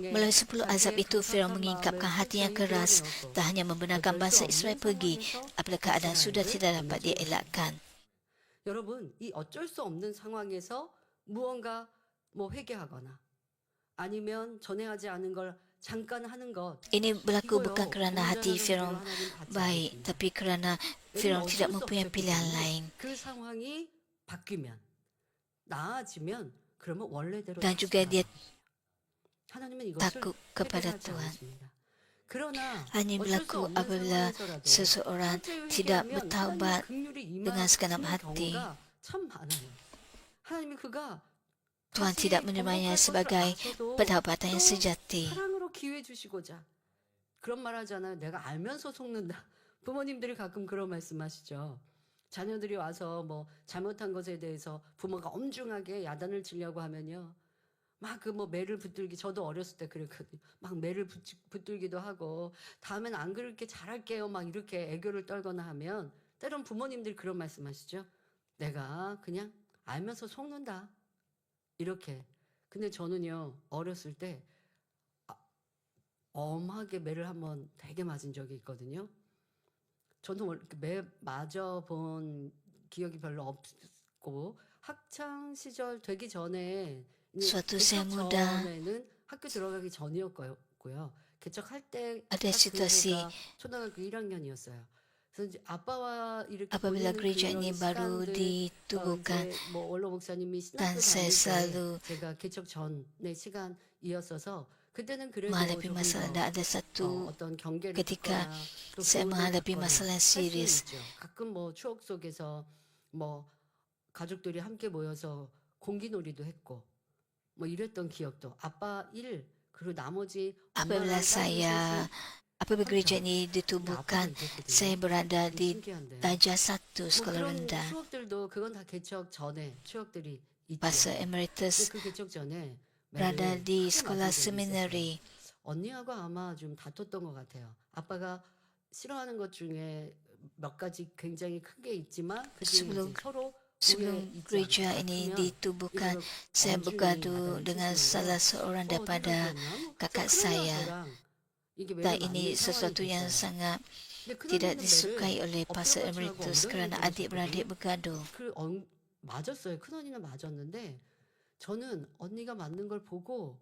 Melalui 10 azab itu, Firaun mengingkapkan hati yang keras tak hanya membenarkan bangsa Israel pergi apabila keadaan sudah tidak dapat dielakkan. 여러분, 이 어쩔 수 없는 상황에서 무언가 회개하거나 아니면 전에 하지 않은 걸 잠깐 하는 것. Ini berlaku bukan kerana hati Firaun baik, tapi kerana Firaun tidak mempunyai pilihan lain. 그 상황이 바뀌면 나아지면 그러면 원래대로 Dan juga dia 하나님은 takut 이것을 kepada 회개하지 Tuhan. 않으십니다. 그러나 Hanya berlaku apabila seseorang tidak bertaubat dengan segenap hati. Tuhan tidak menerimanya sebagai pertaubatan yang sejati. 사랑으로 기회 주시고자 그런 말 하잖아요. 내가 알면서 속는다. 부모님들이 가끔 그런 말씀하시죠. 자녀들이 와서 잘못한 것에 대해서 부모가 엄중하게 야단을 치려고 하면요. 막 매를 붙들기, 저도 어렸을 때 그랬거든요. 막 매를 붙들기도 하고, 다음엔 안 그렇게 잘할게요. 막 이렇게 애교를 떨거나 하면, 때론 부모님들이 그런 말씀 하시죠. 내가 그냥 알면서 속는다. 이렇게. 근데 저는요, 어렸을 때, 엄하게 매를 한번 되게 맞은 적이 있거든요. 저는 매 맞아본 기억이 별로 없고, 학창 시절 되기 전에, Suatu saya muda, 학교 들어가기 전이었고요. 개척할 때 ada situasi 초등학교 1학년이었어요. 그래서 이제 아빠와 이렇게 apabila gereja ini baru ditubuhkan 원로 목사님이 dan 신학교 saya 다닐 selalu 때 제가 개척 전의 시간이었어서 그때는 그래도 menghadapi 조금 masalah. 더 Dan ada satu 어떤 경계를 ketika 두거나 또 saya 교훈을 menghadapi 받거나 masalah yang 할 수는 serius. 있죠. 가끔 추억 속에서 가족들이 함께 모여서 공기놀이도 했고 이랬던 기억도 아빠 일 그리고 나머지 Apabila apabila gereja ini ditubuhkan, saya berada di darjah 1 sekolah 그런 rendah. 추억들도 그건 다 개척 전에 추억들이 있죠. Pastor Emeritus 그 개척 전에 berada di 크게 sekolah 맞은 적이 seminari. 있었어요. 언니하고 아마 좀 다퉜던 것 같아요. 아빠가 싫어하는 것 중에 몇 가지 굉장히 큰 게 있지만 그 중에 Sebelum- 이제 서로 Sebelum gereja ini ditubuhkan, saya bergaduh dengan salah seorang daripada kakak saya. 이게 Dan 매를 ini 맞는 상황이 sesuatu yang 됐어요. sangat 근데 tidak 큰언니는 disukai 매를 oleh pastor 엎드려받치라고 emeritus 엉덩이를 kerana adik-beradik 때렸었거든요. bergaduh. 맞았어요. 큰언니는 맞았는데 저는 언니가 맞는 걸 보고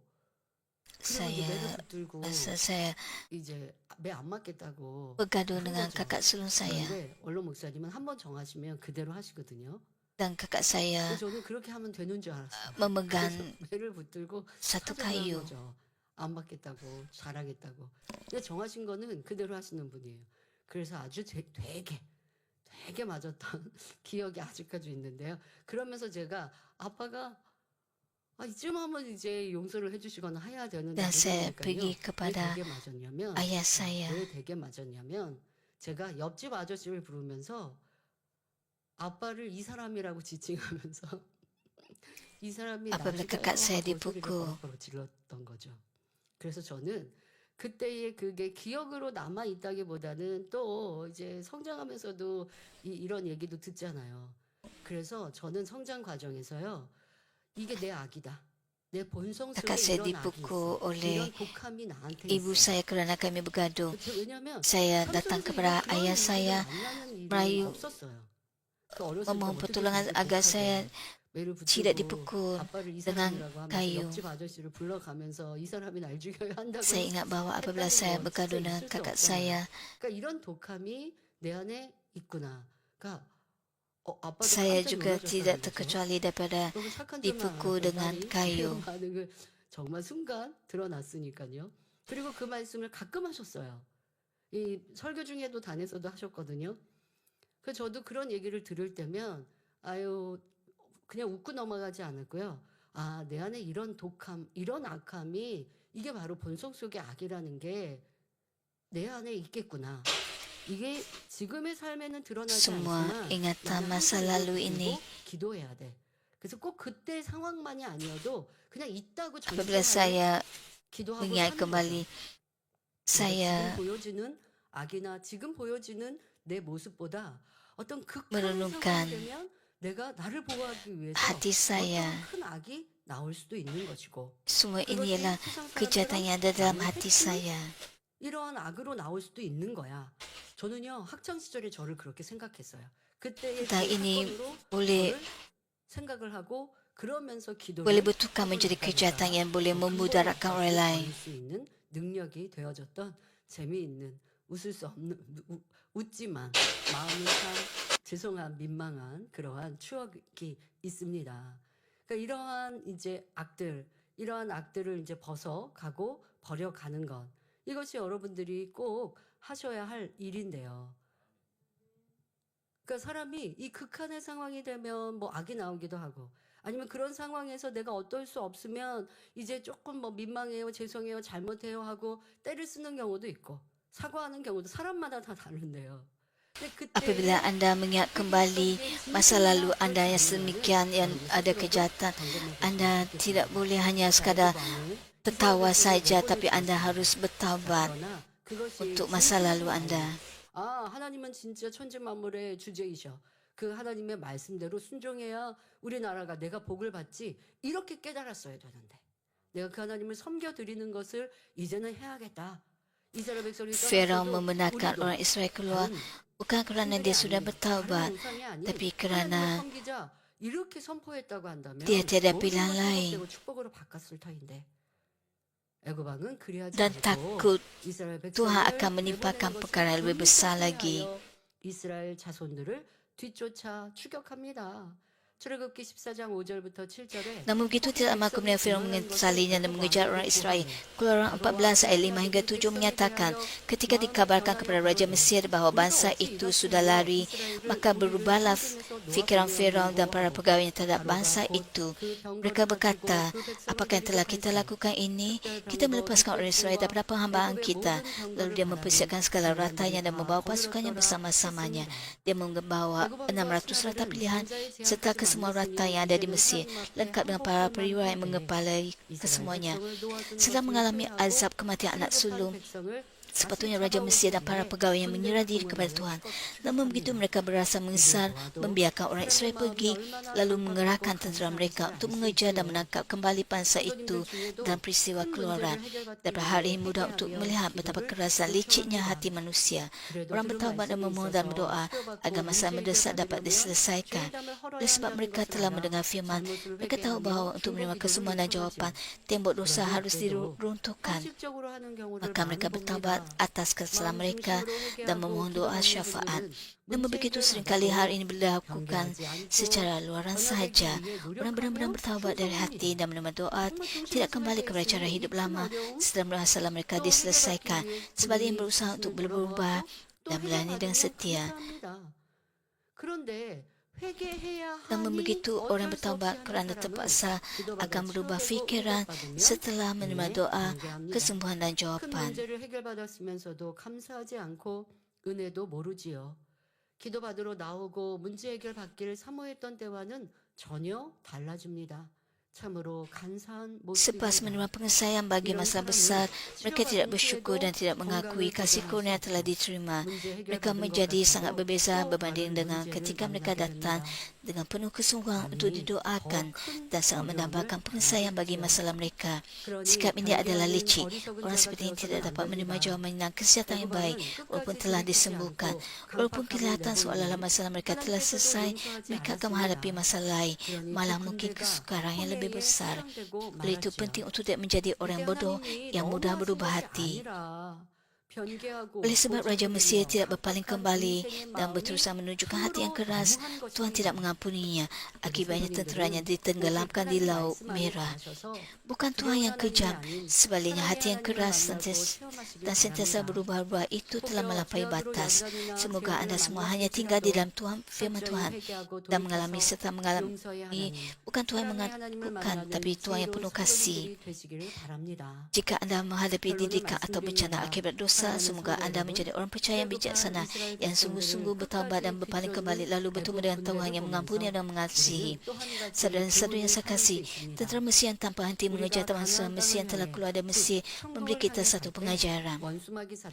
그리고 이제 매를 Saya 붙들고 masa saya 이제 매 안 맞겠다고 bergaduh 한 dengan 거죠. kakak sulung saya 그런데 원로 목사님은 한 번 정하시면 그대로 하시거든요. dan kakak saya 그래서 저는 그렇게 하면 되는 줄 알았어요. memegang 그래서 매를 붙들고 satu 사정을 한 kayu. 거죠. 안 맞겠다고 잘하겠다고. 근데 정하신 거는 그대로 하시는 분이에요. 그래서 아주 되게 맞았던 기억이 아직까지 있는데요. 그러면서 제가 아빠가 이쯤 하면 이제 용서를 해주시거나 해야 되는데 Dan saya 그러니까요. pergi 왜 kepada 되게 맞았냐면 ayah saya. 왜 되게 맞았냐면 제가 옆집 아저씨를 부르면서 아빠를 이 사람이라고 지칭하면서 이 사람이 Apabila 나중에 kakak saya 하고 소리를 dipukul. 버럭버럭 질렀던 거죠. 그래서 저는 그때의 그게 기억으로 남아 있다기보다는 또 이제 성장하면서도 이런 얘기도 듣잖아요. 그래서 저는 성장 과정에서요. 이게 내 악이다. 내 본성 속에 Kakak saya 이런 악이 dipukul 있어. oleh 이런 독함이 나한테 ibu 있어. saya kerana kami bergaduh. 왜냐면 Saya datang 삼성에서 kepada 그런 ayah 일들을 saya 만나는 일이 merayu 없었어요. 그 어렸을 때 memohon 어떻게 pertolongan 그렇게 agar 독하게 saya 매를 tidak 붙들고 dipukul 아빠를 이 dengan 사람이라고 하면서 kayu. 옆집 아저씨를 불러가면서 이 사람이 날 죽여야 한다고 Saya ingat bahawa apabila 했다는 saya 건 bergaduh 진짜 dengan 있을 수 kakak 없잖아요. saya, 그러니까 이런 독함이 내 안에 있구나. 그러니까 아빠도 saya 깜짝 juga 놀라셨다는 tidak 거죠. terkecuali daripada 너무 착한 줄만 dipukul 알았던 dengan 딸이 kayu. 그런 반응을 정말 순간 드러났으니까요. 그리고 그 말씀을 가끔 하셨어요. 이 설교 중에도 단에서도 하셨거든요. 그래서 저도 그런 얘기를 들을 때면 아유 그냥 웃고 넘어가지 않았고요. 내 안에 이런 독함, 이런 악함이 이게 바로 본성 속의 악이라는 게 내 안에 있겠구나. 이게 지금의 삶에는 드러나지 Semua 않지만 ingatan 나는 masa 항상 이걸 lalu ini, 붙들고 기도해야 돼. 그래서 꼭 그때 상황만이 아니어도 그냥 있다고 apabila 전제하에 saya 기도하고 mengingat 사는 kembali, 거죠. 지금 saya 보여지는 악이나 지금 보여지는 내 모습보다 어떤 극한 merenungkan 상황이 되면 내가 나를 보호하기 위해서 hati saya. 어떤 큰 악이 나올 수도 있는 것이고 Semua ini 그것이 ialah 세상 kejahatan yang ada 사람처럼 dalam 나를 hati 해치는 saya. 이러한 악으로 나올 수도 있는 거야. 저는요 학창 시절에 저를 그렇게 생각했어요. 그때의 그 Dan ini 사건으로 boleh 저를 생각을 하고 그러면서 boleh 기도를 bertukar menjadi kejahatan yang boleh memudaratkan orang lain. 버릴 수 있는 능력이 되어졌던 재미있는 웃을 수 없는 웃지만 마음은 참 죄송한 민망한 그러한 추억이 있습니다. 그러니까 이러한 이제 이러한 악들을 이제 벗어가고 버려가는 것 이것이 여러분들이 꼭 하셔야 할 일인데요. 그러니까 사람이 이 극한의 상황이 되면 뭐 악이 나오기도 하고 아니면 그런 상황에서 내가 어떨 수 없으면 이제 조금 뭐 민망해요, 죄송해요, 잘못해요 하고 때를 쓰는 경우도 있고 사과하는 경우도 사람마다 다 다른데요. 근데 Apabila anda mengingat kembali masa lalu anda yang sedemikian yang ada kejahatan, anda tidak boleh hanya sekadar tertawa saja, tapi anda harus bertaubat untuk masa lalu anda. 하나님은 진짜 천지 만물의 주제이셔. 그 하나님의 말씀대로 순종해야 우리나라가 내가 복을 받지. 이렇게 깨달았어야 되는데. 내가 그 하나님을 섬겨드리는 것을 이제는 해야겠다. 이스라엘 백성이 Firaun membenarkan orang Israel keluar bukan kerana dia sudah bertaubat, tapi kerana 이렇게 선포했다고 한다면 dia tiada 모든 pilihan 것을 lain 회복되고 축복으로 바꿨을 터인데. 애굽왕은 그리하지 dan 않고 takut 이스라엘 Tuhan 백성을 akan menimpakan 내보내는 perkara 것을 lebih besar 불쌍히 lagi. 하여 이스라엘 자손들을 뒤쫓아 추격합니다. 출애굽기 14장 5절부터 7절에 Namun begitu tidak lama kemudian Firaun mengesalinya dan mengejar orang Israel. Keluaran 14 ayat 5 hingga 7 menyatakan, ketika dikabarkan kepada Raja Mesir bahawa bangsa itu sudah lari, maka berubahlah fikiran Firaun dan para pegawainya terhadap bangsa itu. Mereka berkata, apakah yang telah kita lakukan ini? Kita melepaskan orang Israel daripada penghambaan kita. Lalu dia mempersiapkan segala ratanya dan membawa pasukannya bersama-samanya. Dia membawa 600 rata pilihan serta semua rata yang ada di Mesir, lengkap dengan para periwara yang mengepalai kesemuanya. Setelah mengalami azab kematian anak sulung, Sepatutnya Raja Mesir dan para pegawai yang menyerah diri kepada Tuhan. Namun begitu mereka berasa mengesal, membiarkan orang Israel pergi, lalu mengerahkan tentera mereka untuk mengejar dan menangkap kembali bangsa itu dalam peristiwa keluaran. Daripada hari ini mudah untuk melihat betapa keras dan liciknya hati manusia. Orang bertaubat dan memohon dan berdoa agar masalah mendesak dapat diselesaikan. Oleh sebab mereka telah mendengar firman, mereka tahu bahawa untuk menerima kesembuhan dan jawapan, tembok dosa harus diruntuhkan. Maka mereka bertaubat atas kesalahan mereka dan memohon doa syafaat. Namun begitu seringkali hal ini dilakukan secara luaran sahaja. Orang benar-benar bertaubat dari hati dan menerima doa, tidak kembali kepada cara hidup lama setelah masalah mereka diselesaikan. Sebaliknya berusaha untuk berubah dan melayani dengan setia. Namun begitu orang bertaubat kerana terpaksa akan berubah fikiran setelah menerima doa, kesembuhan dan jawapan. 기도받으러 나오고 문제 해결 받기를 사모했던 때와는 전혀 달라집니다. 참으로 간사한 Selepas menerima pengesahan bagi masalah besar, mereka tidak bersyukur dan tidak mengakui kasih kurnia yang telah diterima. Mereka menjadi sangat berbeza berbanding dengan ketika mereka datang dengan penuh kesungguhan untuk didoakan dan sangat menambahkan pengesahan bagi masalah mereka. Sikap ini adalah licik. Orang seperti ini tidak dapat menerima jawapan dan kesihatan yang baik walaupun telah disembuhkan. Walaupun kelihatan seolah-olah masalah mereka telah selesai, mereka akan menghadapi masalah lain, malah mungkin kesukaran yang lebih besar. Oleh itu penting untuk tidak menjadi orang bodoh yang mudah berubah hati. Oleh sebab Raja Mesir tidak berpaling kembali dan berterusan menunjukkan hati yang keras, Tuhan tidak mengampuninya. Akibatnya tenteranya ditenggelamkan di Laut Merah. Bukan Tuhan yang kejam, sebaliknya hati yang keras dan sentiasa berubah-ubah itu telah melampaui batas. Semoga anda semua hanya tinggal di dalam Tuhan, firman Tuhan dan mengalami serta mengalami bukan Tuhan yang menakutkan, tapi Tuhan yang penuh kasih. Jika anda menghadapi didikan atau bencana akibat dosa, semoga anda menjadi orang percaya yang bijaksana, yang sungguh-sungguh bertaubat dan berpaling kembali, lalu bertemu dengan Tuhan yang mengampuni dan mengasihi. Saudara-saudara yang saya kasih, tentera Mesir yang tanpa henti mengejar bangsa Mesir yang telah keluar dari Mesir memberi kita satu pengajaran.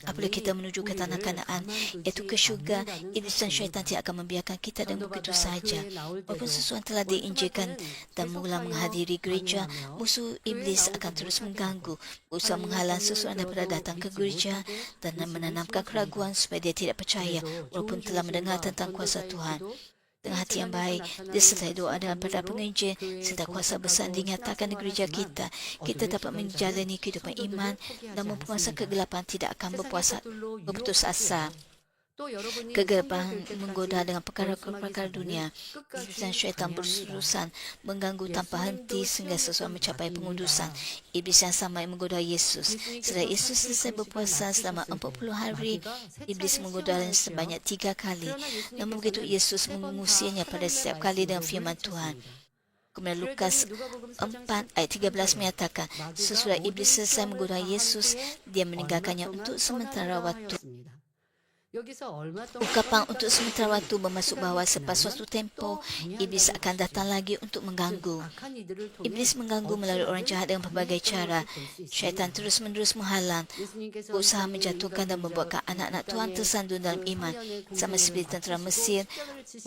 Apabila kita menuju ke tanah Kanaan, iaitu ke syurga, iblis dan syaitan tidak akan membiarkan kita dan begitu sahaja. Walaupun sesuatu telah diinjilkan dan mula menghadiri gereja, musuh iblis akan terus mengganggu, berusaha menghalang seseorang daripada datang ke gereja dan menanamkan keraguan supaya dia tidak percaya walaupun telah mendengar tentang kuasa Tuhan. Dengan hati yang baik, disertai doa dan pada penginjil serta kuasa besar dinyatakan di gereja kita, kita dapat menjalani kehidupan iman, namun penguasa kegelapan tidak akan berputus asa. Kegelapan menggoda dengan perkara-perkara dunia. Iblis dan syaitan berurusan mengganggu tanpa henti sehingga seseorang mencapai pengundusan. Iblis yang sama yang menggoda Yesus. Setelah Yesus selesai berpuasa selama 40 hari, iblis menggodanya sebanyak 3 kali. Namun begitu Yesus mengusirnya pada setiap kali dengan firman Tuhan. Kemudian Lukas 4 ayat 13 menyatakan, sesudah iblis selesai menggoda Yesus, dia meninggalkannya untuk sementara waktu. Ungkapan untuk sementara waktu bermaksud bahawa selepas suatu tempoh, iblis akan datang lagi untuk mengganggu. Iblis mengganggu melalui orang jahat dengan pelbagai cara. Syaitan terus-menerus menghalang, berusaha menjatuhkan dan membuatkan anak-anak Tuhan tersandung dalam iman, sama seperti tentera Mesir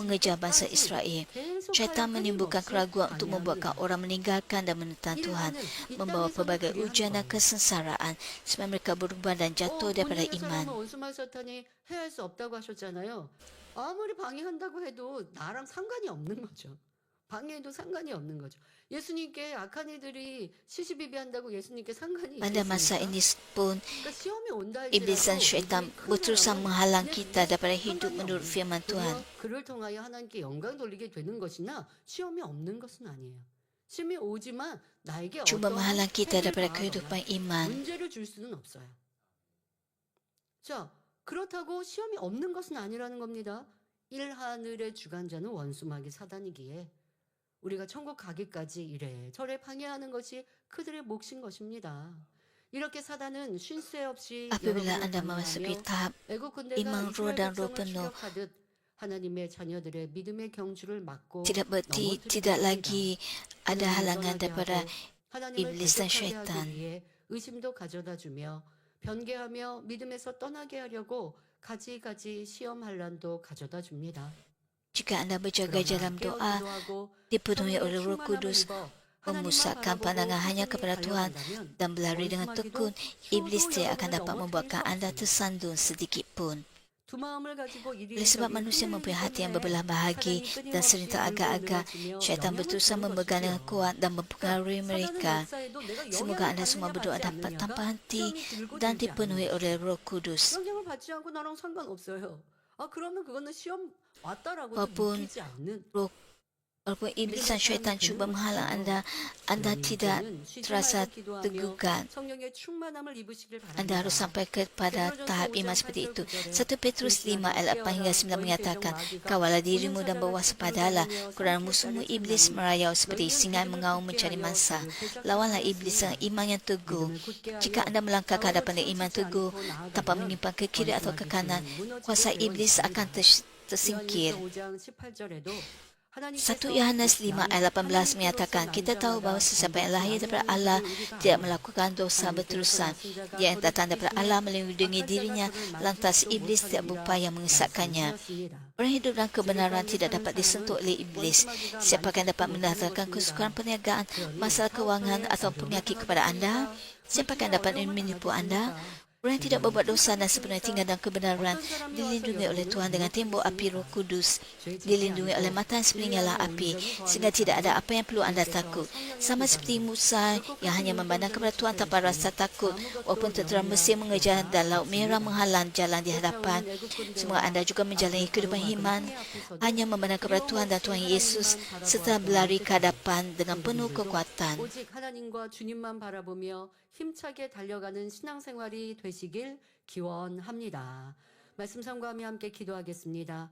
mengejar bangsa Israel. Syaitan menimbulkan keraguan untuk membuatkan orang meninggalkan dan menentang Tuhan, membawa pelbagai ujian dan kesengsaraan supaya mereka berubah dan jatuh daripada iman. 해할 수 없다고 하셨잖아요. 아무리 방해한다고 해도 나랑 상관이 없는 거죠. 방해해도 상관이 없는 거죠. 예수님께 악한 이들이 시시비비한다고 예수님께 상관이 Pada masa 있겠습니까? ini pun, 그러니까 시험이 온다 iblis dan syaitan berterusan menghalang kita daripada hidup menurut firman Tuhan. 그를 통하여 하나님께 영광 돌리게 되는 것이나 시험이 없는 것은 아니에요. 시험이 오지만 나에게 Cuba menghalang kita 해를 daripada 가하거나 kehidupan iman. 문제를 줄 수는 없어요. 자, 그렇다고 시험이 없는 것은 아니라는 겁니다. 일하늘의 주관자는 원수마귀 사단이기에 우리가 천국 가기까지 이래저래 방해하는 것이 그들의 몫인 것입니다. 이렇게 사단은 쉴 새 없이 Apabila 여러분을 anda memasuki 방해하며 tahap 애국 군대가 iman roh 이스라엘 dan roh 백성을 penuh, 추격하듯 하나님의 자녀들의 믿음의 경주를 막고 tidak berarti tidak lagi ada halangan daripada iblis dan syaitan. 의심도 가져다 주며 변개하며 믿음에서 떠나게 하려고 가지가지 시험 환란도 가져다 줍니다. Jika Anda berjaga 그러나 dalam 깨어 doa, 기도하고 dipenuhi 성령의 oleh Roh 충만함을 Kudus, 입어 하나님만 memusatkan 바라보고 pandangan hanya 꾸준히 kepada Tuhan 달려간다면 dan berlari dengan tekun, 원수마귀도 iblis 효도 tidak akan 여러분을 dapat 넘어뜨릴 membuatkan 수 Anda 없습니다. tersandung sedikit pun. 두 마음을 가지고 Oleh sebab 이리저리 manusia mempunyai 흔들리기 hati yang 때문에 berbelah bahagi 사단이 dan sering 끊임없이 물고 teragak-agak, 늘어지며 syaitan 영향을 berusaha 주는 memegang dengan 것이지요. kuat dan 그러니까 mempengaruhi 사단은 mereka. 역사에도 내가 Semoga 영향을 Anda semua 받느냐 berdoa 받지 dapat 않느냐가 tanpa henti 시험이 들고 dan 들지 dipenuhi 않는 oleh 것이죠. Roh Kudus. 영향을 받지 않고 나랑 상관없어요. 그러면 그거는 시험 왔다라고도 Walaupun 느끼지 않는 Roh Walaupun iblis dan syaitan cuba menghalang Anda, Anda tidak terasa tegukan. 성령의 충만함을 입으시길 바랍니다. Anda harus sampai kepada tahap iman seperti itu. 1 Petrus 5 ayat 8 hingga 9 menyatakan, Kawallah dirimu dan berwaspadalah, kerana musuhmu iblis merayau seperti singa mengaum mencari mangsa. Lawanlah iblis dengan iman yang teguh. Jika Anda melangkah ke hadapan dengan iman teguh, tanpa menyimpang ke kiri atau ke kanan, kuasa iblis akan tersingkir. 1 Yohanes 5 ayat 18 menyatakan, kita tahu bahawa sesiapa yang lahir daripada Allah tidak melakukan dosa berterusan. Dia yang datang daripada Allah melindungi dirinya, lantas iblis tidak berupaya mengesatkannya. Orang hidup dalam kebenaran tidak dapat disentuh oleh iblis. Siapa yang dapat mendatangkan kesukaran perniagaan, masalah kewangan atau penyakit kepada anda? Siapa yang dapat menipu anda? Orang yang tidak berbuat dosa dan sebenarnya tinggal dalam kebenaran dilindungi oleh Tuhan dengan tembok api Roh Kudus, dilindungi oleh mata yang seperti nyala api, sehingga tidak ada apa yang perlu anda takut. Sama seperti Musa yang hanya memandang kepada Tuhan tanpa rasa takut, walaupun tentera Mesir mengejar dan Laut Merah menghalang jalan di hadapan. Semoga anda juga menjalani kehidupan iman, hanya memandang kepada Tuhan dan Tuhan Yesus, serta berlari ke hadapan dengan penuh kekuatan. 오직 하나님과 주님만 바라보며 힘차게 달려가는 신앙생활이 되시길 기원합니다. 말씀 sam가하며 함께 기도하겠습니다.